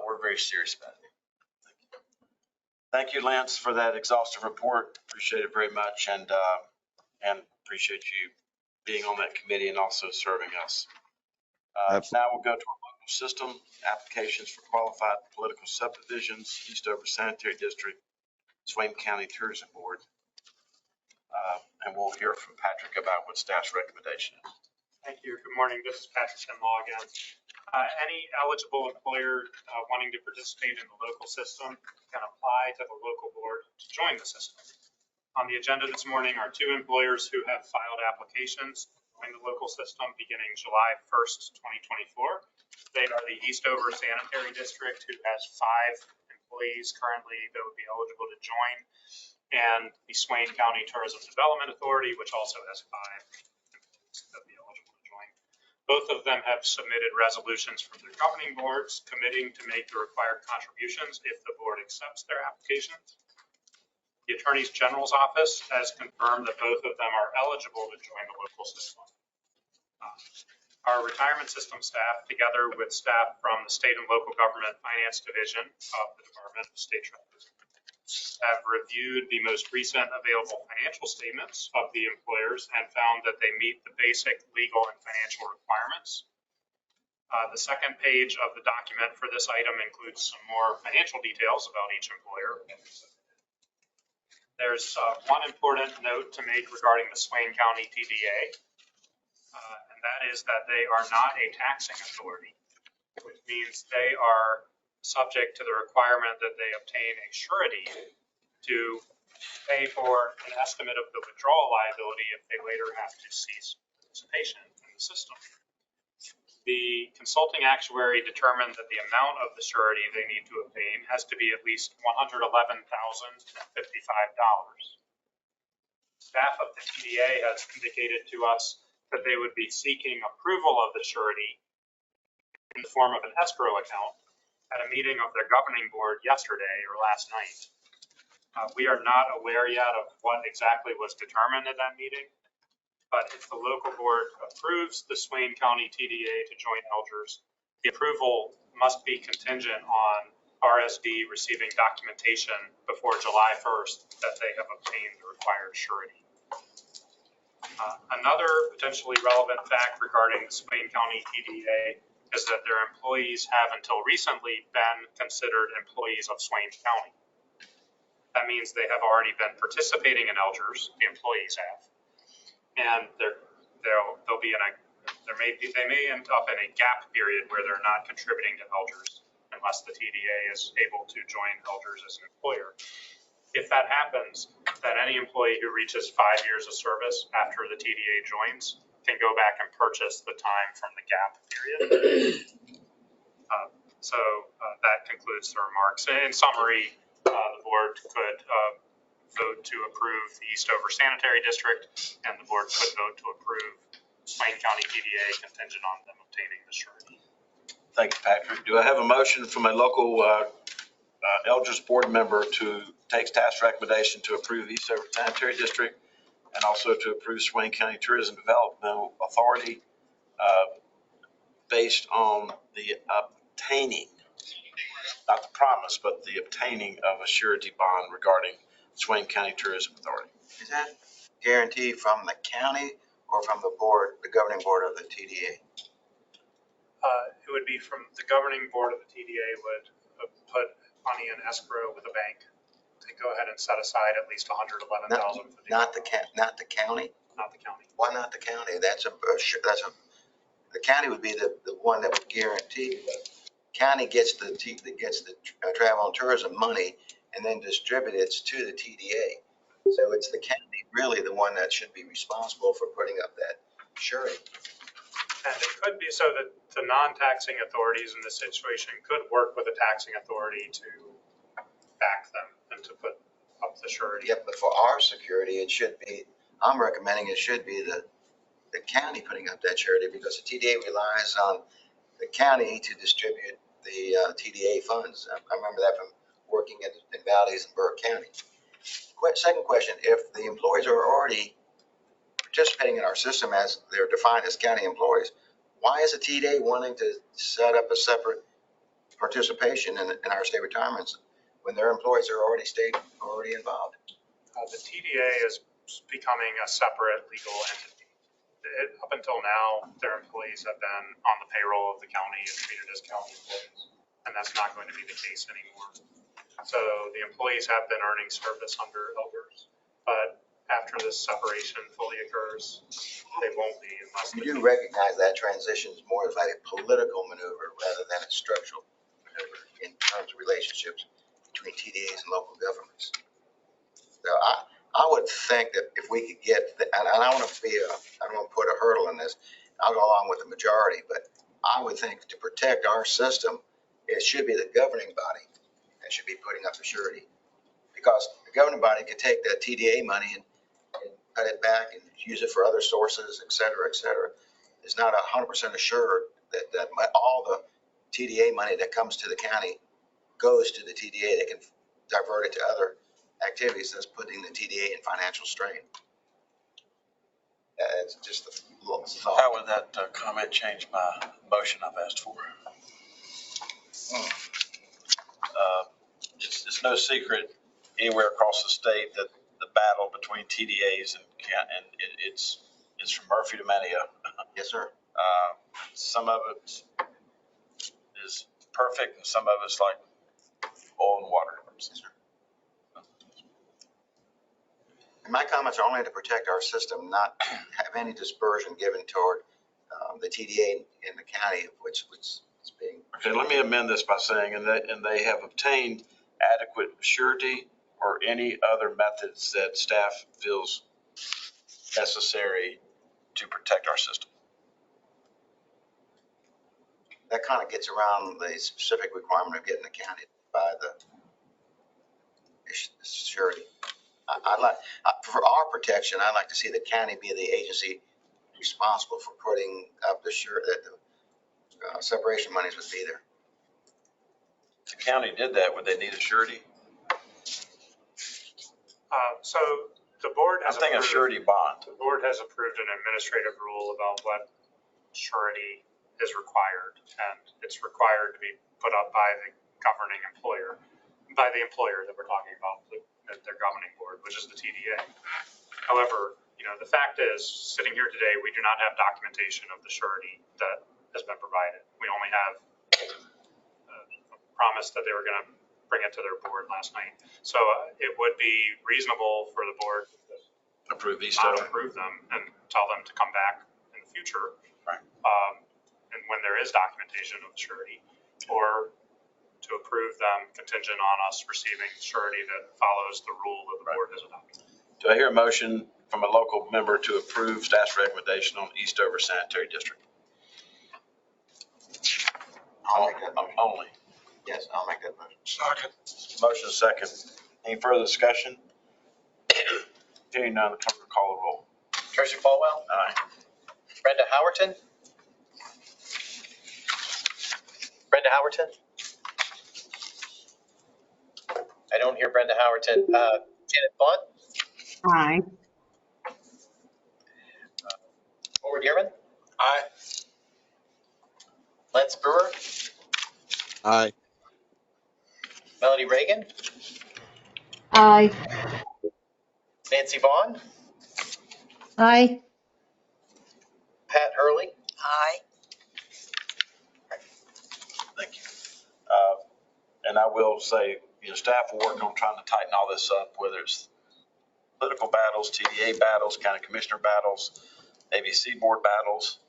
we're very serious about it. Thank you, Lance, for that exhaustive report. Appreciate it very much. And and appreciate you being on that committee and also serving us. Absolutely. Now we'll go to our local system applications for qualified political subdivisions, Eastover Sanitary District, Swain County Tourism Board. And we'll hear from Patrick about what staff's recommendation is. Thank you. Good morning. This is Patrick Sinlaw again. Any eligible employer wanting to participate in the local system can apply to the local board to join the system. On the agenda this morning are 2 employers who have filed applications in the local system beginning July 1st, 2024. They are the Eastover Sanitary District, who has 5 employees currently that would be eligible to join, and the Swain County Tourism Development Authority, which also has 5 employees that would be eligible to join. Both of them have submitted resolutions from their governing boards committing to make the required contributions if the board accepts their applications. The Attorney General's office has confirmed that both of them are eligible to join the local system. Our retirement system staff, together with staff from the State and Local Government Finance Division of the Department of State Treasury, have reviewed the most recent available financial statements of the employers and found that they meet the basic legal and financial requirements. The second page of the document for this item includes some more financial details about each employer. There's one important note to make regarding the Swain County TDA, and that is that they are not a taxing authority, which means they are subject to the requirement that they obtain a surety to pay for an estimate of the withdrawal liability if they later have to cease participation in the system. The consulting actuary determined that the amount of the surety they need to obtain has to be at least $111,055. Staff of the TDA has indicated to us that they would be seeking approval of the surety in the form of an escrow account at a meeting of their governing board yesterday or last night. We are not aware yet of what exactly was determined at that meeting, but if the local board approves the Swain County TDA to join LGERS, the approval must be contingent on RSD receiving documentation before July 1st that they have obtained the required surety. Another potentially relevant fact regarding the Swain County TDA is that their employees have until recently been considered employees of Swain County. That means they have already been participating in LGERS, the employees have. And they may end up in a gap period where they're not contributing to LGERS unless the TDA is able to join LGERS as an employer. If that happens, then any employee who reaches 5 years of service after the TDA joins can go back and purchase the time from the gap period. That concludes the remarks. In summary, the board could vote to approve the Eastover Sanitary District, and the board could vote to approve Swain County TDA contingent on them obtaining the surety. Thank you, Patrick. Do I have a motion from a local LGERS board member to take staff's recommendation to approve Eastover Sanitary District and also to approve Swain County Tourism Development Authority based on the obtaining, not the promise, but the obtaining of a surety bond regarding Swain County Tourism Authority? Is that guarantee from the county or from the board, the governing board of the TDA? It would be from the governing board of the TDA would put money in escrow with a bank to go ahead and set aside at least $111,000. Not the county? Not the county. Why not the county? The county would be the one that would guarantee. County gets the travel and tourism money and then distributes it to the TDA. So it's the county really the one that should be responsible for putting up that surety. And it could be so that the non-taxing authorities in this situation could work with the taxing authority to back them and to put up the surety. Yep, but for our security, it should be, I'm recommending it should be the county putting up that surety because the TDA relies on the county to distribute the TDA funds. I remember that from working in Valdez and Burke County. Second question, if the employees are already participating in our system as they're defined as county employees, why is the TDA wanting to set up a separate participation in our state retirements when their employees are already involved? The TDA is becoming a separate legal entity. Up until now, their employees have been on the payroll of the county and treated as county employees, and that's not going to be the case anymore. So the employees have been earning service under LGERS, but after this separation fully occurs, they won't be unless. You do recognize that transition is more like a political maneuver rather than a structural maneuver in terms of relationships between TDAs and local governments. So I would think that if we could get, and I don't want to put a hurdle in this, I'll go along with the majority, but I would think to protect our system, it should be the governing body that should be putting up the surety. Because the governing body could take that TDA money and cut it back and use it for other sources, et cetera, et cetera. It's not 100% assured that all the TDA money that comes to the county goes to the TDA. They can divert it to other activities that's putting the TDA in financial strain. It's just a little thought. How would that comment change my motion I've asked for? It's no secret anywhere across the state that the battle between TDAs and it's from Murphy to Mania. Yes, sir. Some of it is perfect, and some of it's like oil and water. Yes, sir. And my comments are only to protect our system, not have any dispersion given toward the TDA in the county, of which is being. Okay, let me amend this by saying, and they have obtained adequate surety or any other methods that staff feels necessary to protect our system. That kind of gets around the specific requirement of getting accounted by the surety. For our protection, I'd like to see the county be the agency responsible for putting up the separation monies would be there. If the county did that, would they need a surety? So the board has I'm thinking a approved, surety bond. the board has approved an administrative rule about what surety is required, and it's required to be put up by the governing employer, by the employer that we're talking about, their governing board, which is the TDA. However, the fact is, sitting here today, we do not have documentation of the surety that has been provided. We only have a promise that they were going to bring it to their board last night. So it would be reasonable for the board to approve these, not approve them and tell them to come back in the future. Right. And when there is documentation of surety, or to approve them contingent on us receiving surety that follows the rule that the board has adopted. Do I hear a motion from a local member to approve staff's recommendation on Eastover Sanitary District? I'll make that motion. Only. Yes, I'll make that motion. Second. Motion is second. Any further discussion? Hearing none, the clerk will call the roll. Treasurer Falwell, Aye. Brenda Howerton. Brenda Howerton. I don't hear Brenda Howerton. Janet Vaughn. Aye. Howard Yearman. Aye. Lance Brewer. Aye. Melody Reagan. Aye. Nancy Vaughn. Aye. Pat Hurley. Aye. Thank you. And I will say, staff will work on trying to tighten all this up, whether it's political battles, TDA battles, county commissioner battles, ABC board battles.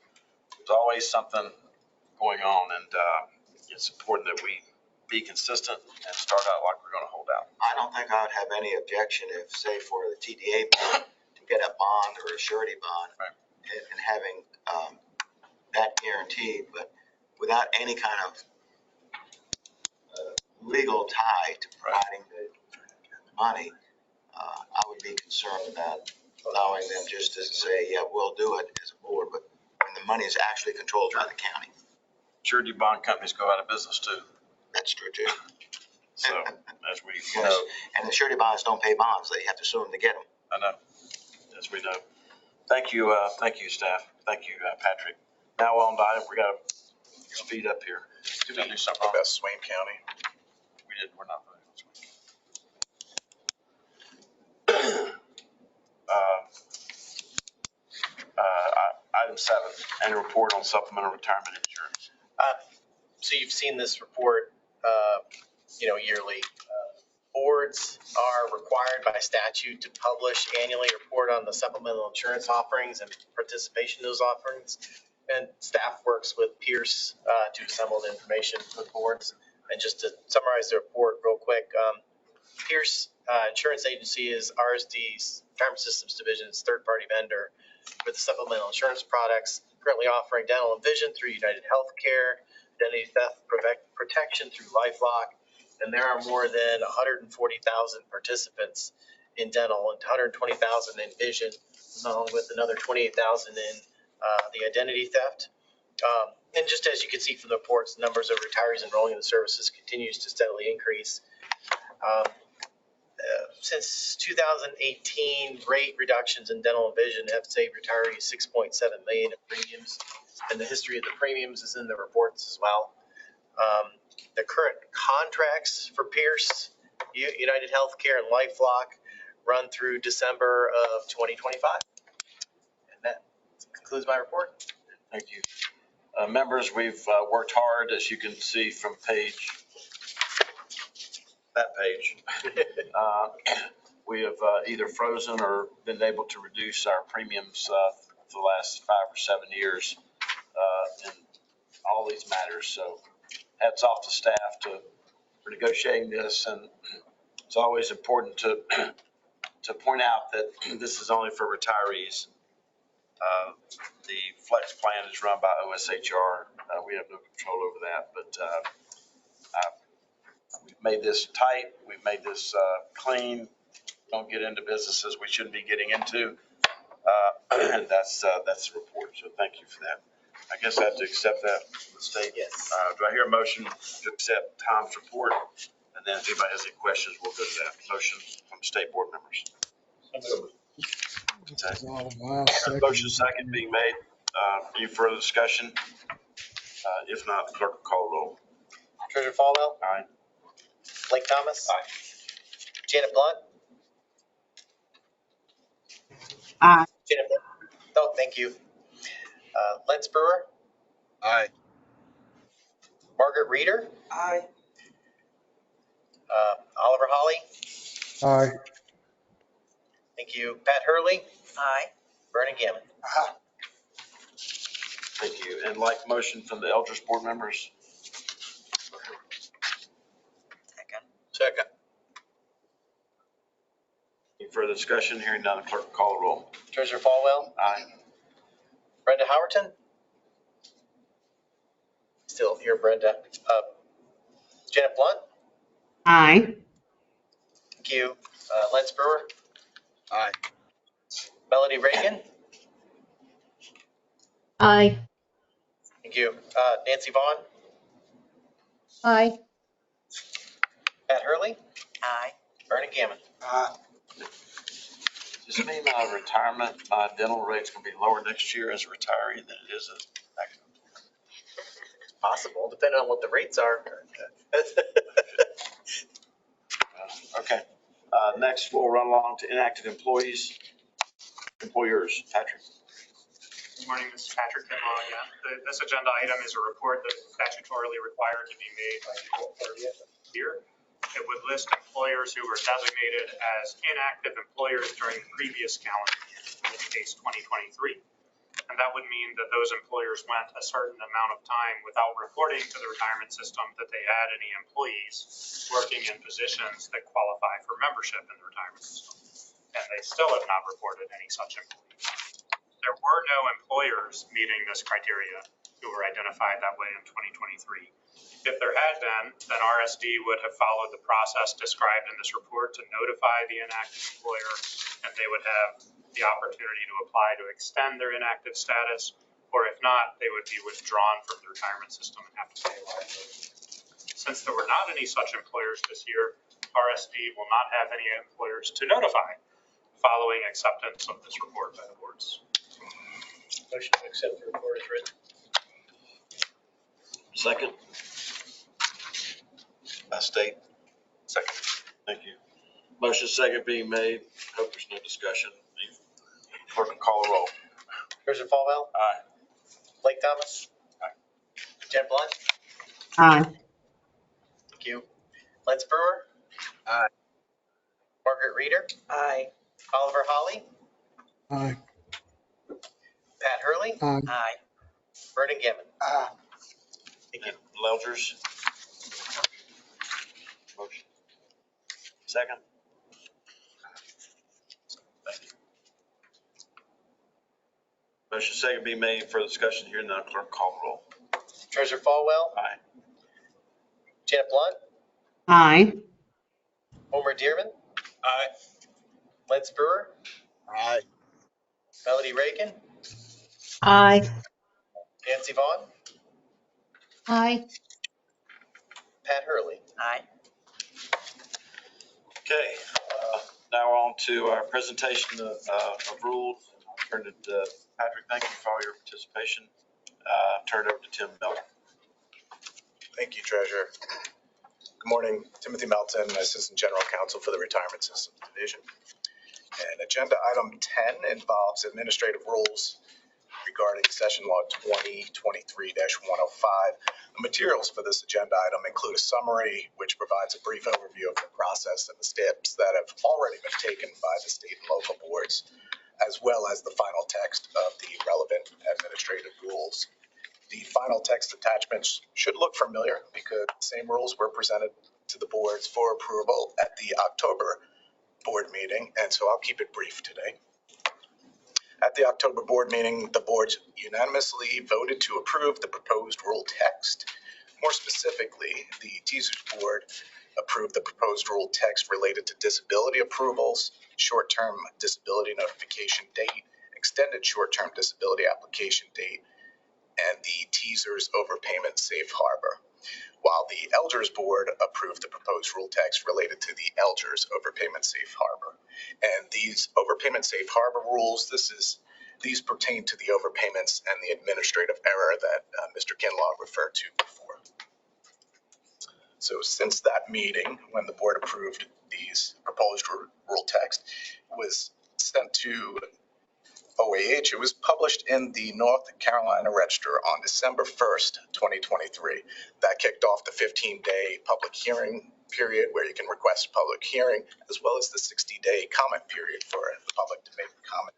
There's always something going on, and it's important that we be consistent and start out like we're going to hold out. I don't think I would have any objection if, say, for the TDA board to get a bond or a surety bond, right, and having that guaranteed, but without any kind of legal tie to providing the money, I would be concerned about allowing them just to say, yeah, we'll do it as a board, but when the money is actually controlled by the county. Surety bond companies go out of business too. That's true too. So as we Yes. know, And the surety bonds don't pay bonds. They have to sue them to get them. I know, as we know. Thank you, staff. Thank you, Patrick. Now on to item, we got to speed up here. Did we do something about Swain County? We did, we're not voting on Item 7, annual report on supplemental retirement insurance. So you've seen this report, yearly. Boards are required by statute to publish annually a report on the supplemental insurance offerings and participation in those offerings. And staff works with Pierce to assemble the information for the boards. And just to summarize the report real quick, Pierce Insurance Agency is RSD's Retirement Systems Division's third-party vendor for the supplemental insurance products, currently offering dental and vision through United Healthcare, identity theft protection through LifeLock, and there are more than 140,000 participants in dental and 120,000 in vision, along with another 28,000 in the identity theft. And just as you can see from the reports, the numbers of retirees enrolling in the services continues to steadily increase. Since 2018, rate reductions in dental and vision have saved retirees $6.7 million in premiums, and the history of the premiums is in the reports as well. The current contracts for Pierce, United Healthcare, and LifeLock run through December of 2025. And that concludes my report. Thank you. Members, we've worked hard, as you can see from that page. We have either frozen or been able to reduce our premiums for the last 5 or 7 years in all these matters. So hats off to staff for negotiating this. And it's always important to point out that this is only for retirees. The flex plan is run by OSHR. We have no control over that, but we've made this tight. We've made this clean. Don't get into businesses we shouldn't be getting into. And that's the report. So thank you for that. I guess I have to accept that from the state. Yes. Do I hear a motion to accept Tom's report? And then if anybody has any questions, we'll go to that. Motion from state board members. Motion second being made. Any further discussion? If not, the clerk will call roll. Treasurer Falwell. Aye. Blake Thomas. Aye. Janet Blunt. Aye. Janet Blunt. Oh, thank you. Lance Brewer. Aye. Margaret Reeder. Aye. Oliver Holly. Aye. Thank you. Pat Hurley. Aye. Vernon Gammon. Thank you. And like motion from the LGERS board members. Second. Any further discussion? Hearing none, the clerk will call the roll. Treasurer Falwell. Aye. Brenda Howerton. Still here, Brenda. Janet Blunt. Aye. Thank you. Lance Brewer. Aye. Melody Reagan. Aye. Thank you. Nancy Vaughn. Aye. Pat Hurley. Aye. Vernon Gammon. Does this mean my retirement, my dental rate's gonna be lower next year as a retiree than it is as It's possible, depending on what the rates are. okay. Next, we'll run along to inactive employers. Patrick. Good morning, this is Patrick Kinlaw again. This agenda item is a report that is statutorily required to be made by April 30th of the year. It would list employers who were designated as inactive employers during the previous calendar year, in this case 2023. And that would mean that those employers went a certain amount of time without reporting to the retirement system that they had any employees working in positions that qualify for membership in the retirement system. And they still have not reported any such employees. There were no employers meeting this criteria who were identified that way in 2023. If there had been, then RSD would have followed the process described in this report to notify the inactive employer, and they would have the opportunity to apply to extend their inactive status, or if not, they would be withdrawn from the retirement system and have to pay liability. Since there were not any such employers this year, RSD will not have any employers to notify following acceptance of this report by the boards. Motion to accept the report is written. Second. State. Second. Thank you. Motion second being made. Hope there's no discussion. Any Clerk will call the roll. Treasurer Falwell. Aye. Blake Thomas. Aye. Jen Blunt. Aye. Thank you. Lance Brewer. Aye. Margaret Reeder. Aye. Oliver Holly. Aye. Pat Hurley. Aye. Aye. Vernon Gammon. Aye. Thank you. LGERS. Motion. Second. Thank you. Motion second be made for discussion here. Now clerk call the roll. Treasurer Falwell. Aye. Janet Blunt. Aye. Homer Dearman. Aye. Lance Brewer. Aye. Melody Reagan. Aye. Nancy Vaughn. Aye. Pat Hurley. Aye. Okay, now we're on to our presentation of rules. I'll turn it to Patrick. Thank you for all your participation. Turn it over to Tim Miller. Thank you, Treasurer. Good morning, Timothy Melton, Assistant General Counsel for the Retirement Systems Division. And agenda item 10 involves administrative rules regarding session law 2023-105. The materials for this agenda item include a summary which provides a brief overview of the process and the steps that have already been taken by the state and local boards, as well as the final text of the relevant administrative rules. The final text attachments should look familiar because the same rules were presented to the boards for approval at the October board meeting, and so I'll keep it brief today. At the October board meeting, the boards unanimously voted to approve the proposed rule text. More specifically, the TSERS board approved the proposed rule text related to disability approvals, short-term disability notification date, extended short-term disability application date, and the TSERS overpayment safe harbor, while the LGERS board approved the proposed rule text related to the LGERS overpayment safe harbor. And these overpayment safe harbor rules, these pertain to the overpayments and the administrative error that Mr. Kinlaw referred to before. So since that meeting, when the board approved these proposed rule text, was sent to OAH, it was published in the North Carolina Register on December 1st, 2023. That kicked off the 15-day public hearing period where you can request a public hearing, as well as the 60-day comment period for the public to make a comment.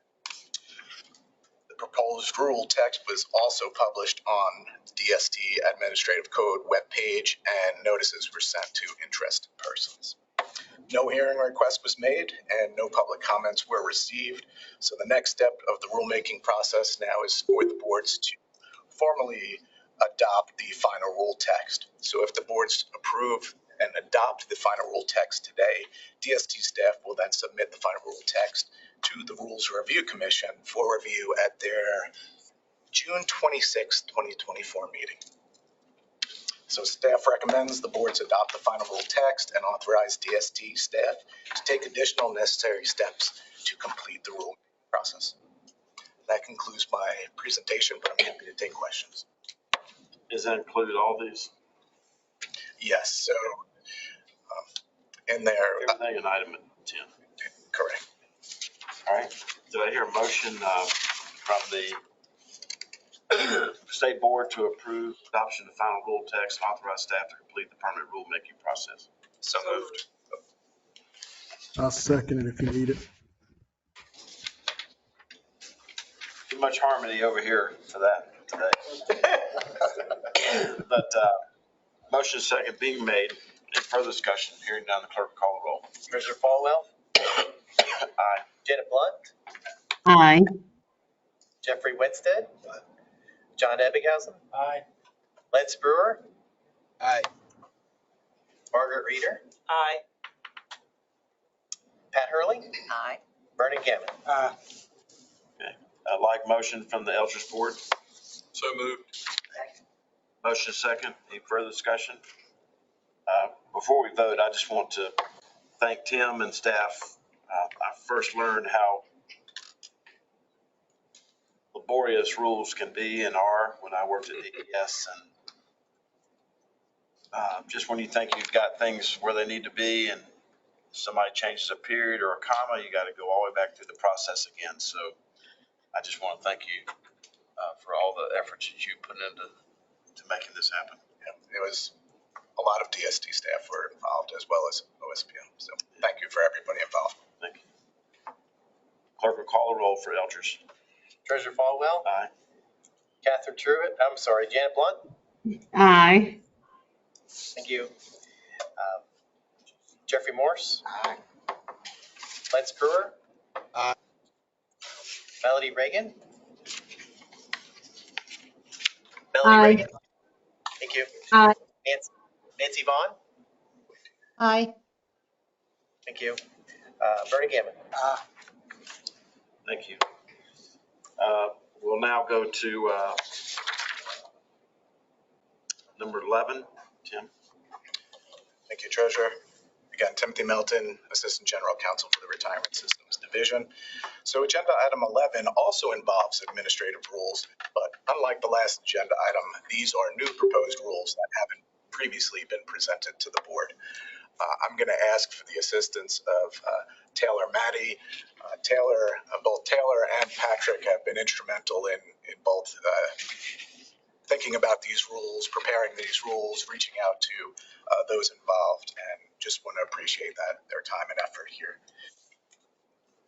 The proposed rule text was also published on DST Administrative Code webpage, and notices were sent to interested persons. No hearing request was made and no public comments were received. So the next step of the rulemaking process now is for the boards to formally adopt the final rule text. So if the boards approve and adopt the final rule text today, DST staff will then submit the final rule text to the Rules Review Commission for review at their June 26, 2024 meeting. So staff recommends the boards adopt the final rule text and authorize DST staff to take additional necessary steps to complete the rule process. That concludes my presentation, but I'm happy to take questions. Does that include all these? Yes, so in there, Everything in item 10. correct. All right. Do I hear a motion from the state board to approve adoption of the final rule text and authorize staff to complete the permanent rulemaking process? So moved. I'll second it if you need it. Too much harmony over here for that today. But motion second being made. Any further discussion? Hearing none, the clerk will call the roll. Treasurer Falwell. Aye. Janet Blunt. Aye. Jeffrey Winstead. John Ebbinghausen. Aye. Lance Brewer. Aye. Margaret Reeder. Aye. Pat Hurley. Aye. Vernon Gammon. Aye. Okay. Like motion from the LGERS board. So moved. Motion second. Any further discussion? Before we vote, I just want to thank Tim and staff. I first learned how laborious rules can be and are when I worked at DES. And just when you think you've got things where they need to be and somebody changes a period or a comma, you got to go all the way back through the process again. So I just want to thank you for all the efforts that you put into making this happen. Yeah, it was a lot of DSD staff were involved as well as OSPM. So thank you for everybody involved. Thank you. Clerk will call the roll for LGERS. Treasurer Falwell, Aye. Catherine Truitt, Janet Blunt. Aye. Thank you. Jeffrey Morse. Aye. Lance Brewer. Aye. Melody Reagan. Aye. Reagan. Thank you. Aye. Nancy Vaughn. Aye. Thank you. Bernie Gammon. Thank you. We'll now go to number 11. Tim. Thank you, Treasurer. Again, Timothy Melton, Assistant General Counsel for the Retirement Systems Division. So agenda item 11 also involves administrative rules, but unlike the last agenda item, these are new proposed rules that haven't previously been presented to the board. I'm going to ask for the assistance of Taylor Maddie. Both Taylor and Patrick have been instrumental in both thinking about these rules, preparing these rules, reaching out to those involved, and just want to appreciate their time and effort here.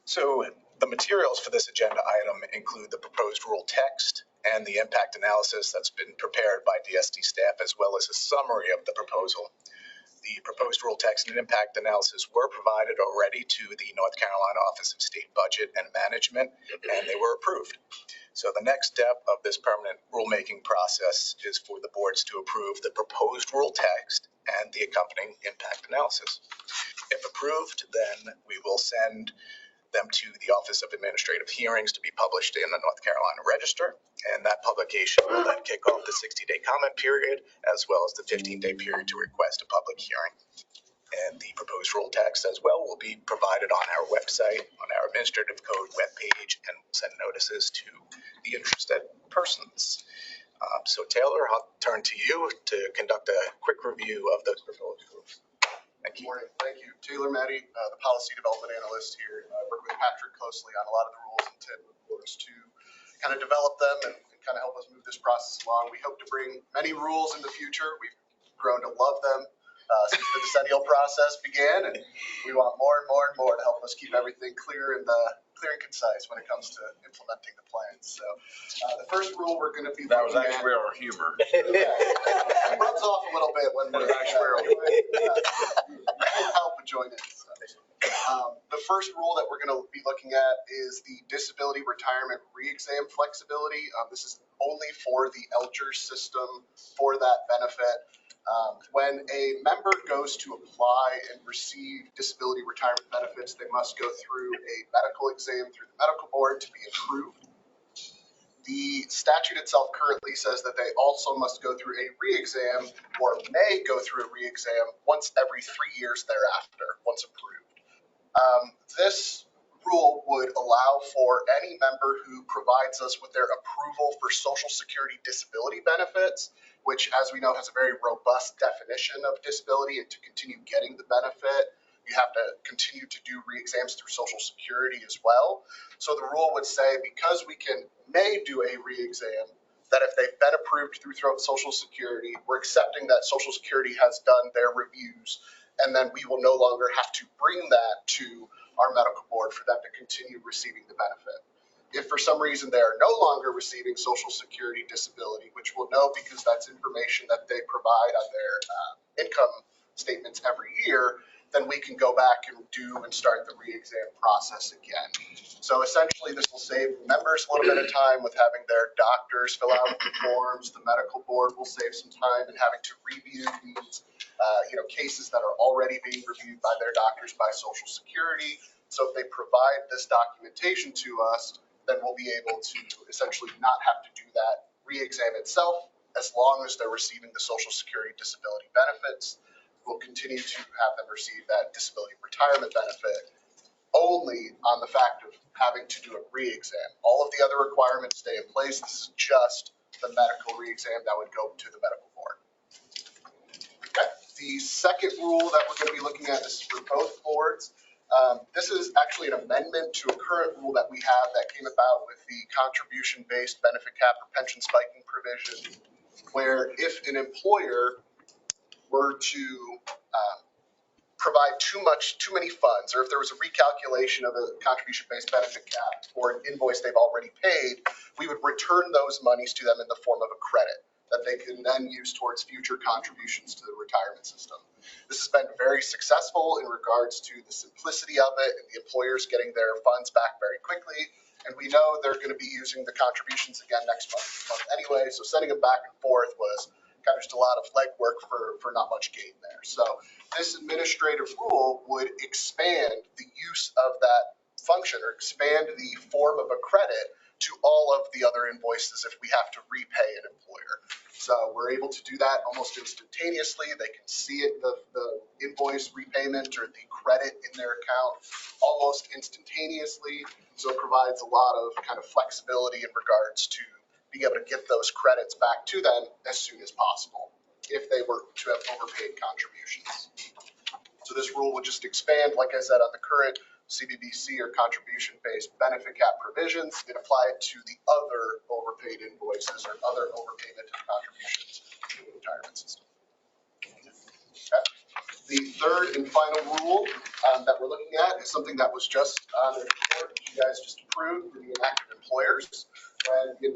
So the materials for this agenda item include the proposed rule text and the impact analysis that's been prepared by DSD staff, as well as a summary of the proposal. The proposed rule text and impact analysis were provided already to the North Carolina Office of State Budget and Management, and they were approved. So the next step of this permanent rulemaking process is for the boards to approve the proposed rule text and the accompanying impact analysis. If approved, then we will send them to the Office of Administrative Hearings to be published in the North Carolina Register, and that publication will then kick off the 60-day comment period, as well as the 15-day period to request a public hearing. And the proposed rule text as well will be provided on our website, on our administrative code webpage, and we'll send notices to the interested persons. So Taylor, I'll turn to you to conduct a quick review of those proposed rules. Thank you. Good morning. Thank you. Taylor Maddie, the Policy Development Analyst here. I work with Patrick closely on a lot of the rules and intent reports to kind of develop them and kind of help us move this process along. We hope to bring many rules in the future. We've grown to love them since the decennial process began, and we want more and more and more to help us keep everything clear and concise when it comes to implementing the plans. So the first rule we're going to be That was looking at. actuarial humor. It rubs off a little bit when we're actuarial. Help join in. So, the first rule that we're going to be looking at is the disability retirement re-exam flexibility. This is only for the LGERS system for that benefit. When a member goes to apply and receive disability retirement benefits, they must go through a medical exam through the medical board to be approved. The statute itself currently says that they also must go through a re-exam or may go through a re-exam once every 3 years thereafter, once approved. This rule would allow for any member who provides us with their approval for Social Security disability benefits, which, as we know, has a very robust definition of disability, and to continue getting the benefit, you have to continue to do re-exams through Social Security as well. So the rule would say, because we may do a re-exam, that if they've been approved through Social Security, we're accepting that Social Security has done their reviews, and then we will no longer have to bring that to our medical board for them to continue receiving the benefit. If for some reason they are no longer receiving Social Security disability, which we'll know because that's information that they provide on their income statements every year, then we can go back and start the re-exam process again. So essentially, this will save members a little bit of time with having their doctors fill out the forms. The medical board will save some time in having to review these cases that are already being reviewed by their doctors by Social Security. So if they provide this documentation to us, then we'll be able to essentially not have to do that re-exam itself as long as they're receiving the Social Security disability benefits. We'll continue to have them receive that disability retirement benefit only on the fact of having to do a re-exam. All of the other requirements stay in place. This is just the medical re-exam that would go to the medical board. Okay. The second rule that we're going to be looking at is for both boards. This is actually an amendment to a current rule that we have that came about with the contribution-based benefit cap or pension spiking provision, where if an employer were to provide too many funds, or if there was a recalculation of a contribution-based benefit cap or an invoice they've already paid, we would return those monies to them in the form of a credit that they can then use towards future contributions to the retirement system. This has been very successful in regards to the simplicity of it and the employers getting their funds back very quickly. And we know they're going to be using the contributions again next month anyway. So sending them back and forth was kind of just a lot of legwork for not much gain there. So this administrative rule would expand the use of that function or expand the form of a credit to all of the other invoices if we have to repay an employer. So we're able to do that almost instantaneously. They can see it, the invoice repayment or the credit in their account almost instantaneously. So it provides a lot of kind of flexibility in regards to being able to get those credits back to them as soon as possible if they were to have overpaid contributions. So this rule would just expand, like I said, on the current CBBC or contribution-based benefit cap provisions and apply it to the other overpaid invoices or other overpayment of contributions to the retirement system. Okay. The third and final rule that we're looking at is something that was just on the report that you guys just approved for the inactive employers. When the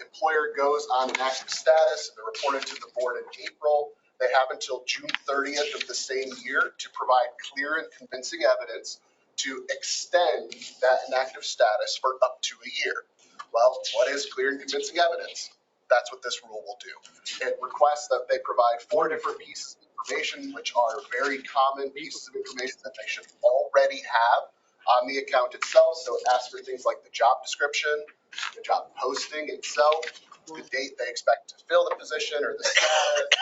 employer goes on inactive status and they're reported to the board in April, they have until June 30th of the same year to provide clear and convincing evidence to extend that inactive status for up to a year. Well, what is clear and convincing evidence? That's what this rule will do. It requests that they provide 4 different pieces of information, which are very common pieces of information that they should already have on the account itself. So it asks for things like the job description, the job posting itself, the date they expect to fill the position or the status,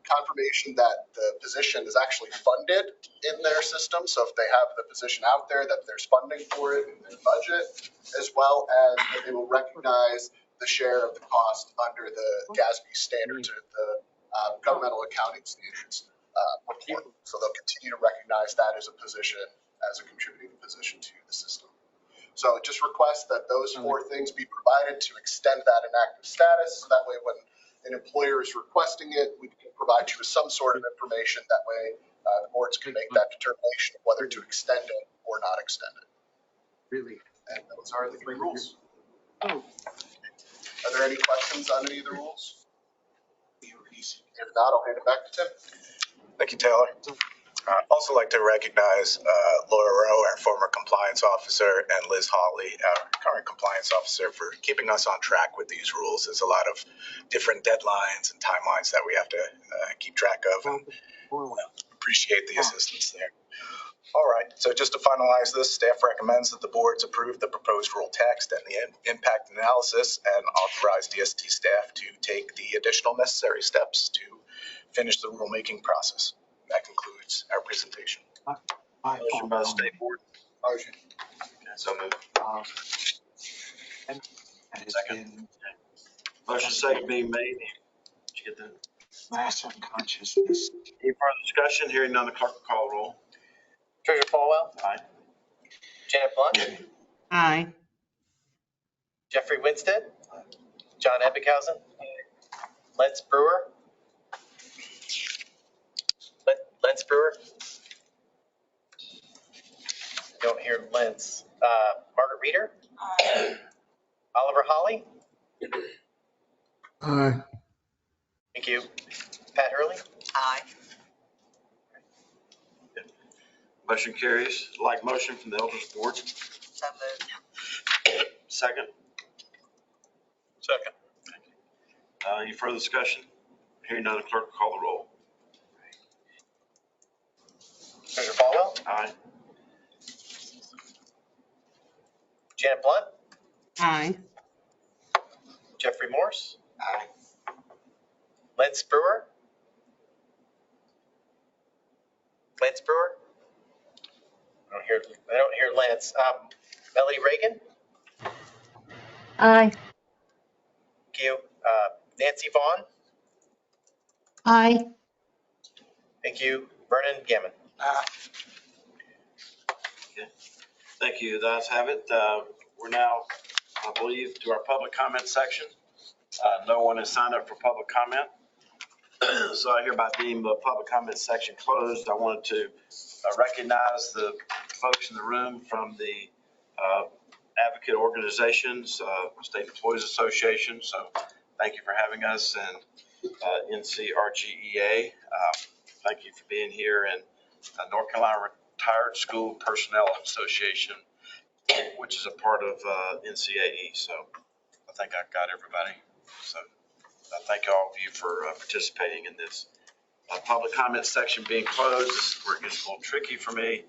confirmation that the position is actually funded in their system. So if they have the position out there, that there's funding for it in their budget, as well as that they will recognize the share of the cost under the GASB standards or the governmental accounting standards report. So they'll continue to recognize that as a position, as a contributing position to the system. So it just requests that those 4 things be provided to extend that inactive status. So that way when an employer is requesting it, we can provide you with some sort of information. That way the boards can make that determination of whether to extend it or not extend it. Really? And those are the 3 rules. Are there any questions on any of the rules? If not, I'll hand it back to Tim. Thank you, Taylor. I'd also like to recognize Laura Rowe, our former compliance officer, and Liz Hawley, our current compliance officer, for keeping us on track with these rules. There's a lot of different deadlines and timelines that we have to keep track of, and appreciate the assistance there. All right, so just to finalize this, staff recommends that the boards approve the proposed rule text and the impact analysis and authorize DST staff to take the additional necessary steps to finish the rulemaking process. That concludes our presentation. Motion by the state board. Motion. So moved. Second. Motion second being made. Did you get that? Mass unconsciousness. Any further discussion? Hearing none, the clerk will call the roll. Treasurer Falwell. Aye. Janet Blunt. Aye. Jeffrey Winstead. John Ebbinghausen. Lance Brewer. Lance Brewer. Don't hear Lance. Margaret Reeder. Oliver Holly. Aye. Thank you. Pat Hurley. Aye. Motion carries. Like motion from the elders board. So moved. Second. Second. Any further discussion? Hearing none, the clerk will call the roll. Treasurer Falwell. Aye. Janet Blunt. Aye. Jeffrey Morse. Aye. Lance Brewer. Lance Brewer. I don't hear Lance. Melody Reagan. Aye. Thank you. Nancy Vaughn. Aye. Thank you. Vernon Gammon. Okay. Thank you. The ayes have it. We're now, I believe, to our public comment section. No one has signed up for public comment. So I hereby deem the public comment section closed. I wanted to recognize the folks in the room from the advocate organizations, State Employees Association. So thank you for having us, and NCRGEA. Thank you for being here, and North Carolina Retired School Personnel Association, which is a part of NCAE. So I think I got everybody. So thank all of you for participating in this. Public comment section being closed, this is where it gets a little tricky for me.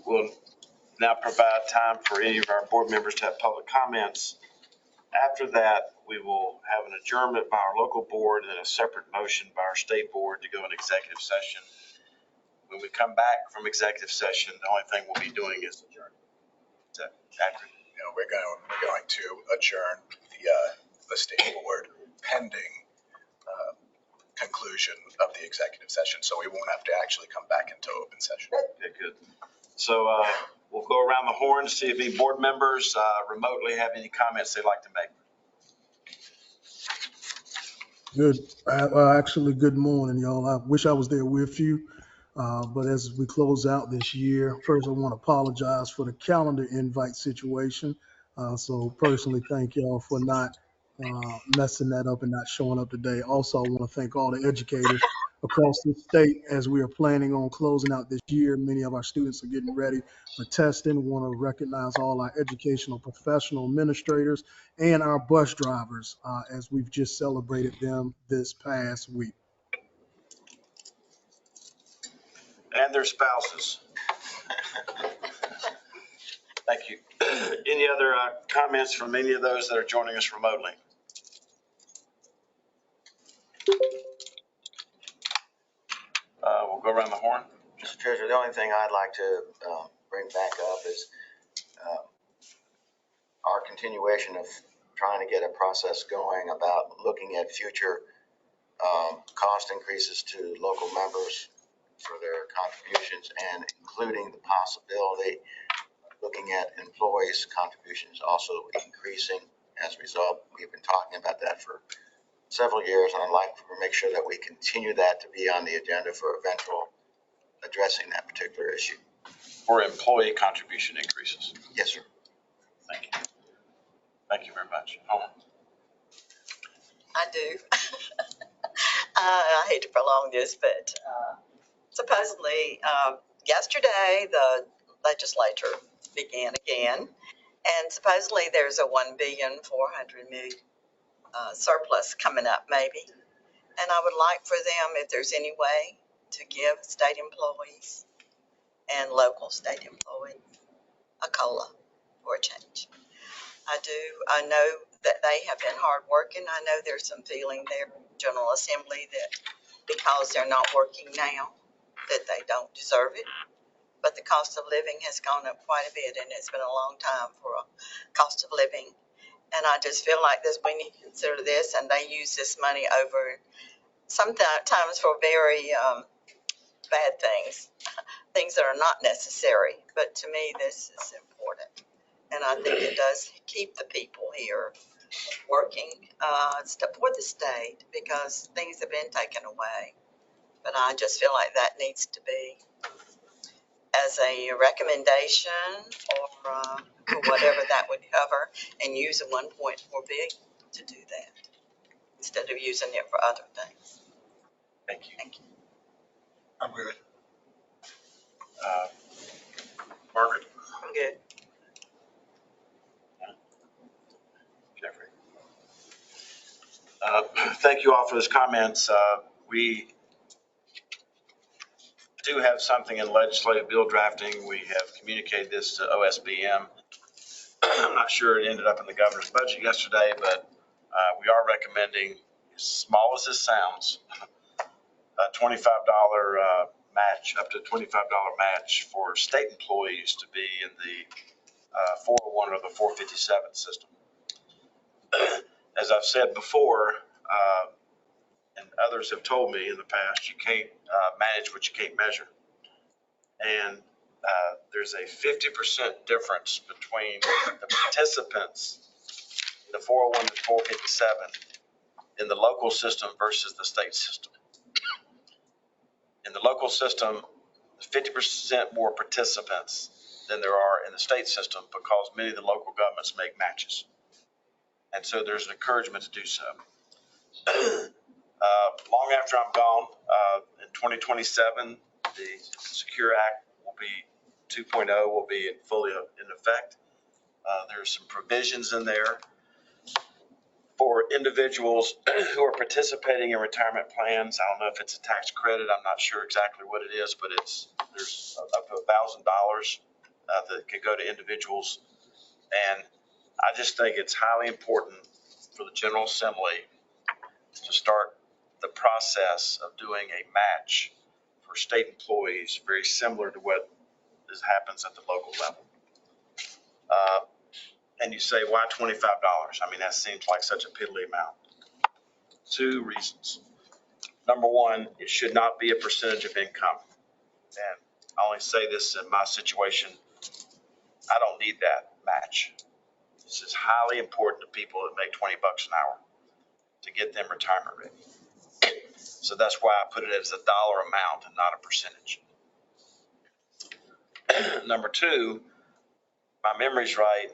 We'll now provide time for any of our board members to have public comments. After that, we will have an adjournment by our local board and then a separate motion by our state board to go in executive session. When we come back from executive session, the only thing we'll be doing is adjourn. Is that accurate? You know, we're going to adjourn the state board pending conclusion of the executive session, so we won't have to actually come back into open session. Okay, good. So we'll go around the horn to see if any board members remotely have any comments they'd like to make. Good. Actually, good morning, y'all. I wish I was there with you. But as we close out this year, first I want to apologize for the calendar invite situation. So personally, thank y'all for not messing that up and not showing up today. Also, I want to thank all the educators across the state as we are planning on closing out this year. Many of our students are getting ready for testing. We want to recognize all our educational professional administrators and our bus drivers as we've just celebrated them this past week. And their spouses. Thank you. Any other comments from any of those that are joining us remotely? We'll go around the horn. Mr. Treasurer, the only thing I'd like to bring back up is our continuation of trying to get a process going about looking at future cost increases to local members for their contributions, and including the possibility looking at employees' contributions also increasing as a result. We've been talking about that for several years, and I'd like to make sure that we continue that to be on the agenda for eventual addressing that particular issue. For employee contribution increases. Yes, sir. Thank you. Thank you very much. Helen. I do. I hate to prolong this, but supposedly yesterday the legislature began again, and supposedly there's a $1,400,000,000 surplus coming up maybe. And I would like for them, if there's any way, to give state employees and local state employees a COLA for a change. I know that they have been hard working. I know there's some feeling there in General Assembly that because they're not working now, that they don't deserve it. But the cost of living has gone up quite a bit, and it's been a long time for a cost of living. And I just feel like this, we need to consider this, and they use this money over sometimes for very bad things, things that are not necessary. But to me, this is important. And I think it does keep the people here working for the state because things have been taken away. But I just feel like that needs to be as a recommendation or whatever that would cover, and use a 1.4 billion to do that instead of using it for other things. Thank you. Thank you. I'm good. Margaret. I'm good. Jeffrey. Thank you all for those comments. We do have something in legislative bill drafting. We have communicated this to OSBM. I'm not sure it ended up in the governor's budget yesterday, but we are recommending, as small as this sounds, a $25 match, up to $25 match for state employees to be in the 401 or the 457 system. As I've said before, and others have told me in the past, you can't manage what you can't measure. And there's a 50% difference between the participants in the 401 and 457 in the local system versus the state system. In the local system, 50% more participants than there are in the state system because many of the local governments make matches. And so there's an encouragement to do so. Long after I'm gone, in 2027, the Secure Act will be 2.0 will be fully in effect. There's some provisions in there for individuals who are participating in retirement plans. I don't know if it's a tax credit. I'm not sure exactly what it is, but there's up to $1,000 that could go to individuals. And I just think it's highly important for the General Assembly to start the process of doing a match for state employees, very similar to what happens at the local level. And you say, why $25? I mean, that seems like such a piddly amount. Two reasons. Number one, it should not be a percentage of income. And I only say this in my situation. I don't need that match. This is highly important to people that make $20 an hour to get them retirement ready. So that's why I put it as a dollar amount and not a percentage. Number two, my memory's right.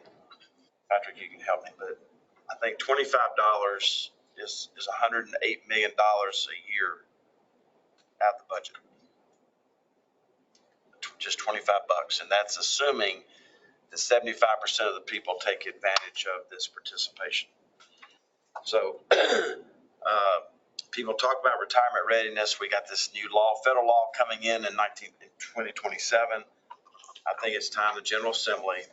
Patrick, you can help me, but I think $25 is $108 million a year out of the budget. Just $25, and that's assuming that 75% of the people take advantage of this participation. So people talk about retirement readiness. We got this new law, federal law coming in 2027. I think it's time the General Assembly,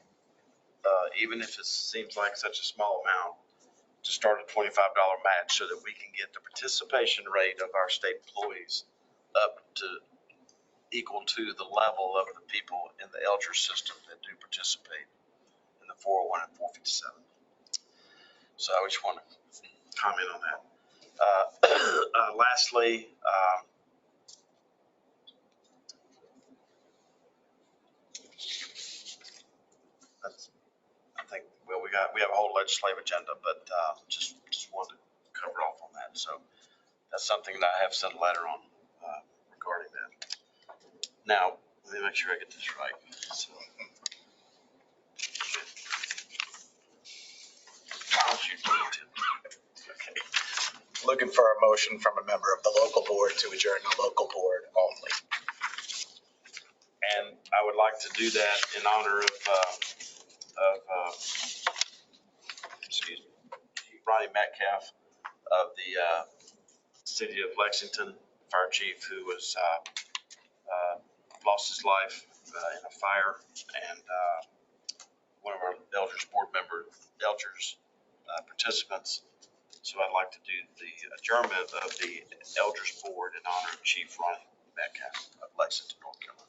even if it seems like such a small amount, to start a $25 match so that we can get the participation rate of our state employees up to equal to the level of the people in the LGERS system that do participate in the 401 and 457. So I just want to comment on that. Lastly, I think, well, we have a whole legislative agenda, but just wanted to cover off on that. So that's something that I have sent a letter on regarding that. Now, let me make sure I get this right. So, Okay. Looking for a motion from a member of the local board to adjourn the local board only. and I would like to do that in honor of excuse me, Ronnie Metcalf of the city of Lexington, fire chief who was lost his life in a fire, and one of our LGERS board member, LGERS participants. So I'd like to do the adjournment of the LGERS board in honor of Chief Ronnie Metcalf of Lexington, North Carolina.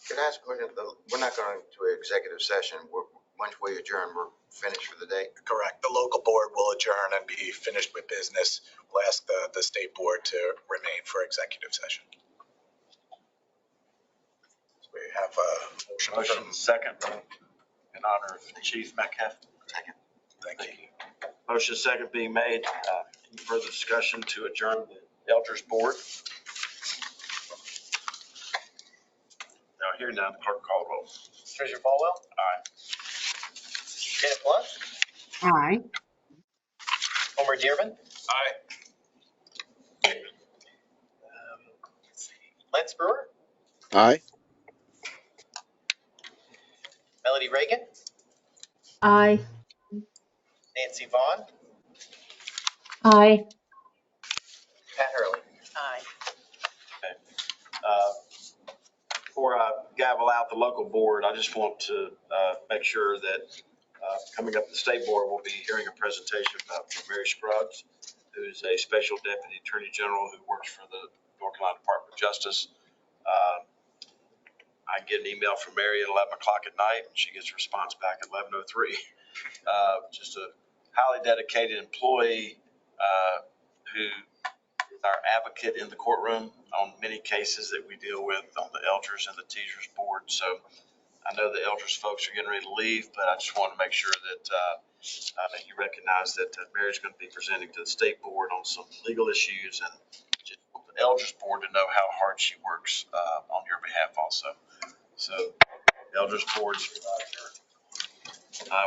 Can I ask a question? We're not going to executive session. Once we adjourn, we're finished for the day. Correct. The local board will adjourn and be finished with business. We'll ask the state board to remain for executive session. So we have a Motion second in honor of Chief Metcalf. Second. Thank you. Motion second being made. Any further discussion to adjourn the LGERS board? Now, hearing none, clerk call roll. Treasurer Falwell. Aye. Janet Blunt. Aye. Homer Dearman. Aye. Lance Brewer. Aye. Melody Reagan. Aye. Nancy Vaughn. Aye. Pat Hurley. Aye. Before I gavel out the local board, I just want to make sure that coming up the state board, we'll be hearing a presentation about Mary Scruggs, who's a special deputy attorney general who works for the North Carolina Department of Justice. I get an email from Mary at 11 o'clock at night, and she gets a response back at 11:03. Just a highly dedicated employee who our advocate in the courtroom on many cases that we deal with on the LGERS and the TSERS board. So I know the LGERS folks are getting ready to leave, but I just want to make sure that you recognize that Mary's going to be presenting to the state board on some legal issues, and just want the LGERS board to know how hard she works on your behalf also. So LGERS board,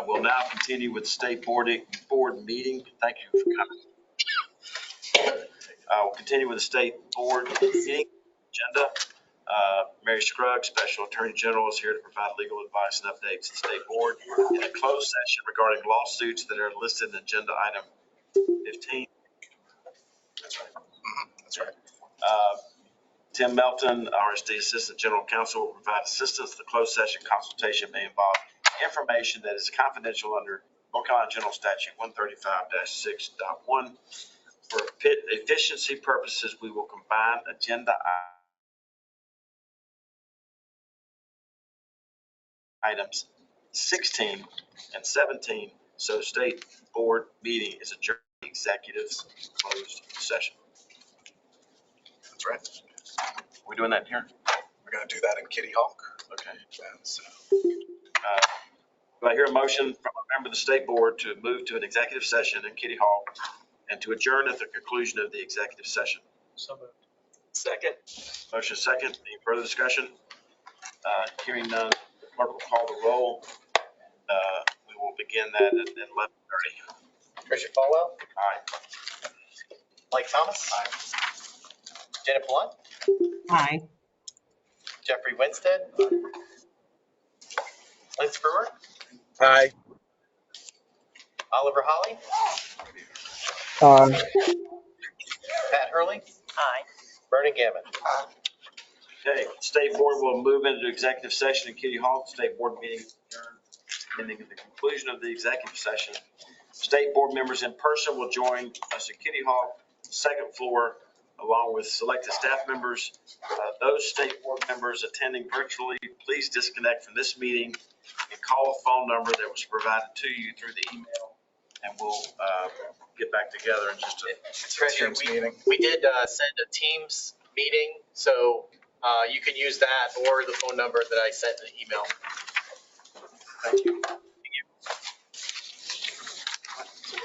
we'll now continue with the state board meeting. Thank you for coming. We'll continue with the state board meeting agenda. Mary Scruggs, Special Attorney General, is here to provide legal advice and updates to the state board in a closed session regarding lawsuits that are listed in agenda item 15. That's right. That's right. Tim Melton, RSD Assistant General Counsel, will provide assistance. The closed session consultation may involve information that is confidential under North Carolina General Statute 135-6.1. For efficiency purposes, we will combine agenda items 16 and 17, so state board meeting is adjourned to executive closed session. That's right. We're doing that here? We're going to do that in Kitty Hawk. Okay. And so, Do I hear a motion from a member of the state board to move to an executive session in Kitty Hall and to adjourn at the conclusion of the executive session? So moved. Second. Motion second. Any further discussion? Hearing none, the clerk will call the roll. We will begin that at 11:30. Tricia Falwell, Aye. Mike Thomas. Aye. Janet Blunt, Aye. Jeffrey Winstead, Lance Brewer, Aye. Oliver Holly, Aye. Pat Hurley, Aye. Vernon Gammon. Okay, state board will move into executive session in Kitty Hall. State board meeting adjourned pending the conclusion of the executive session. State board members in person will join us in Kitty Hall, second floor, along with selected staff members. Those state board members attending virtually, please disconnect from this meeting and call a phone number that was provided to you through the email, and we'll get back together in just a Treasurer, Teams meeting. we did send a Teams meeting, so you can use that or the phone number that I sent in the email. thank you.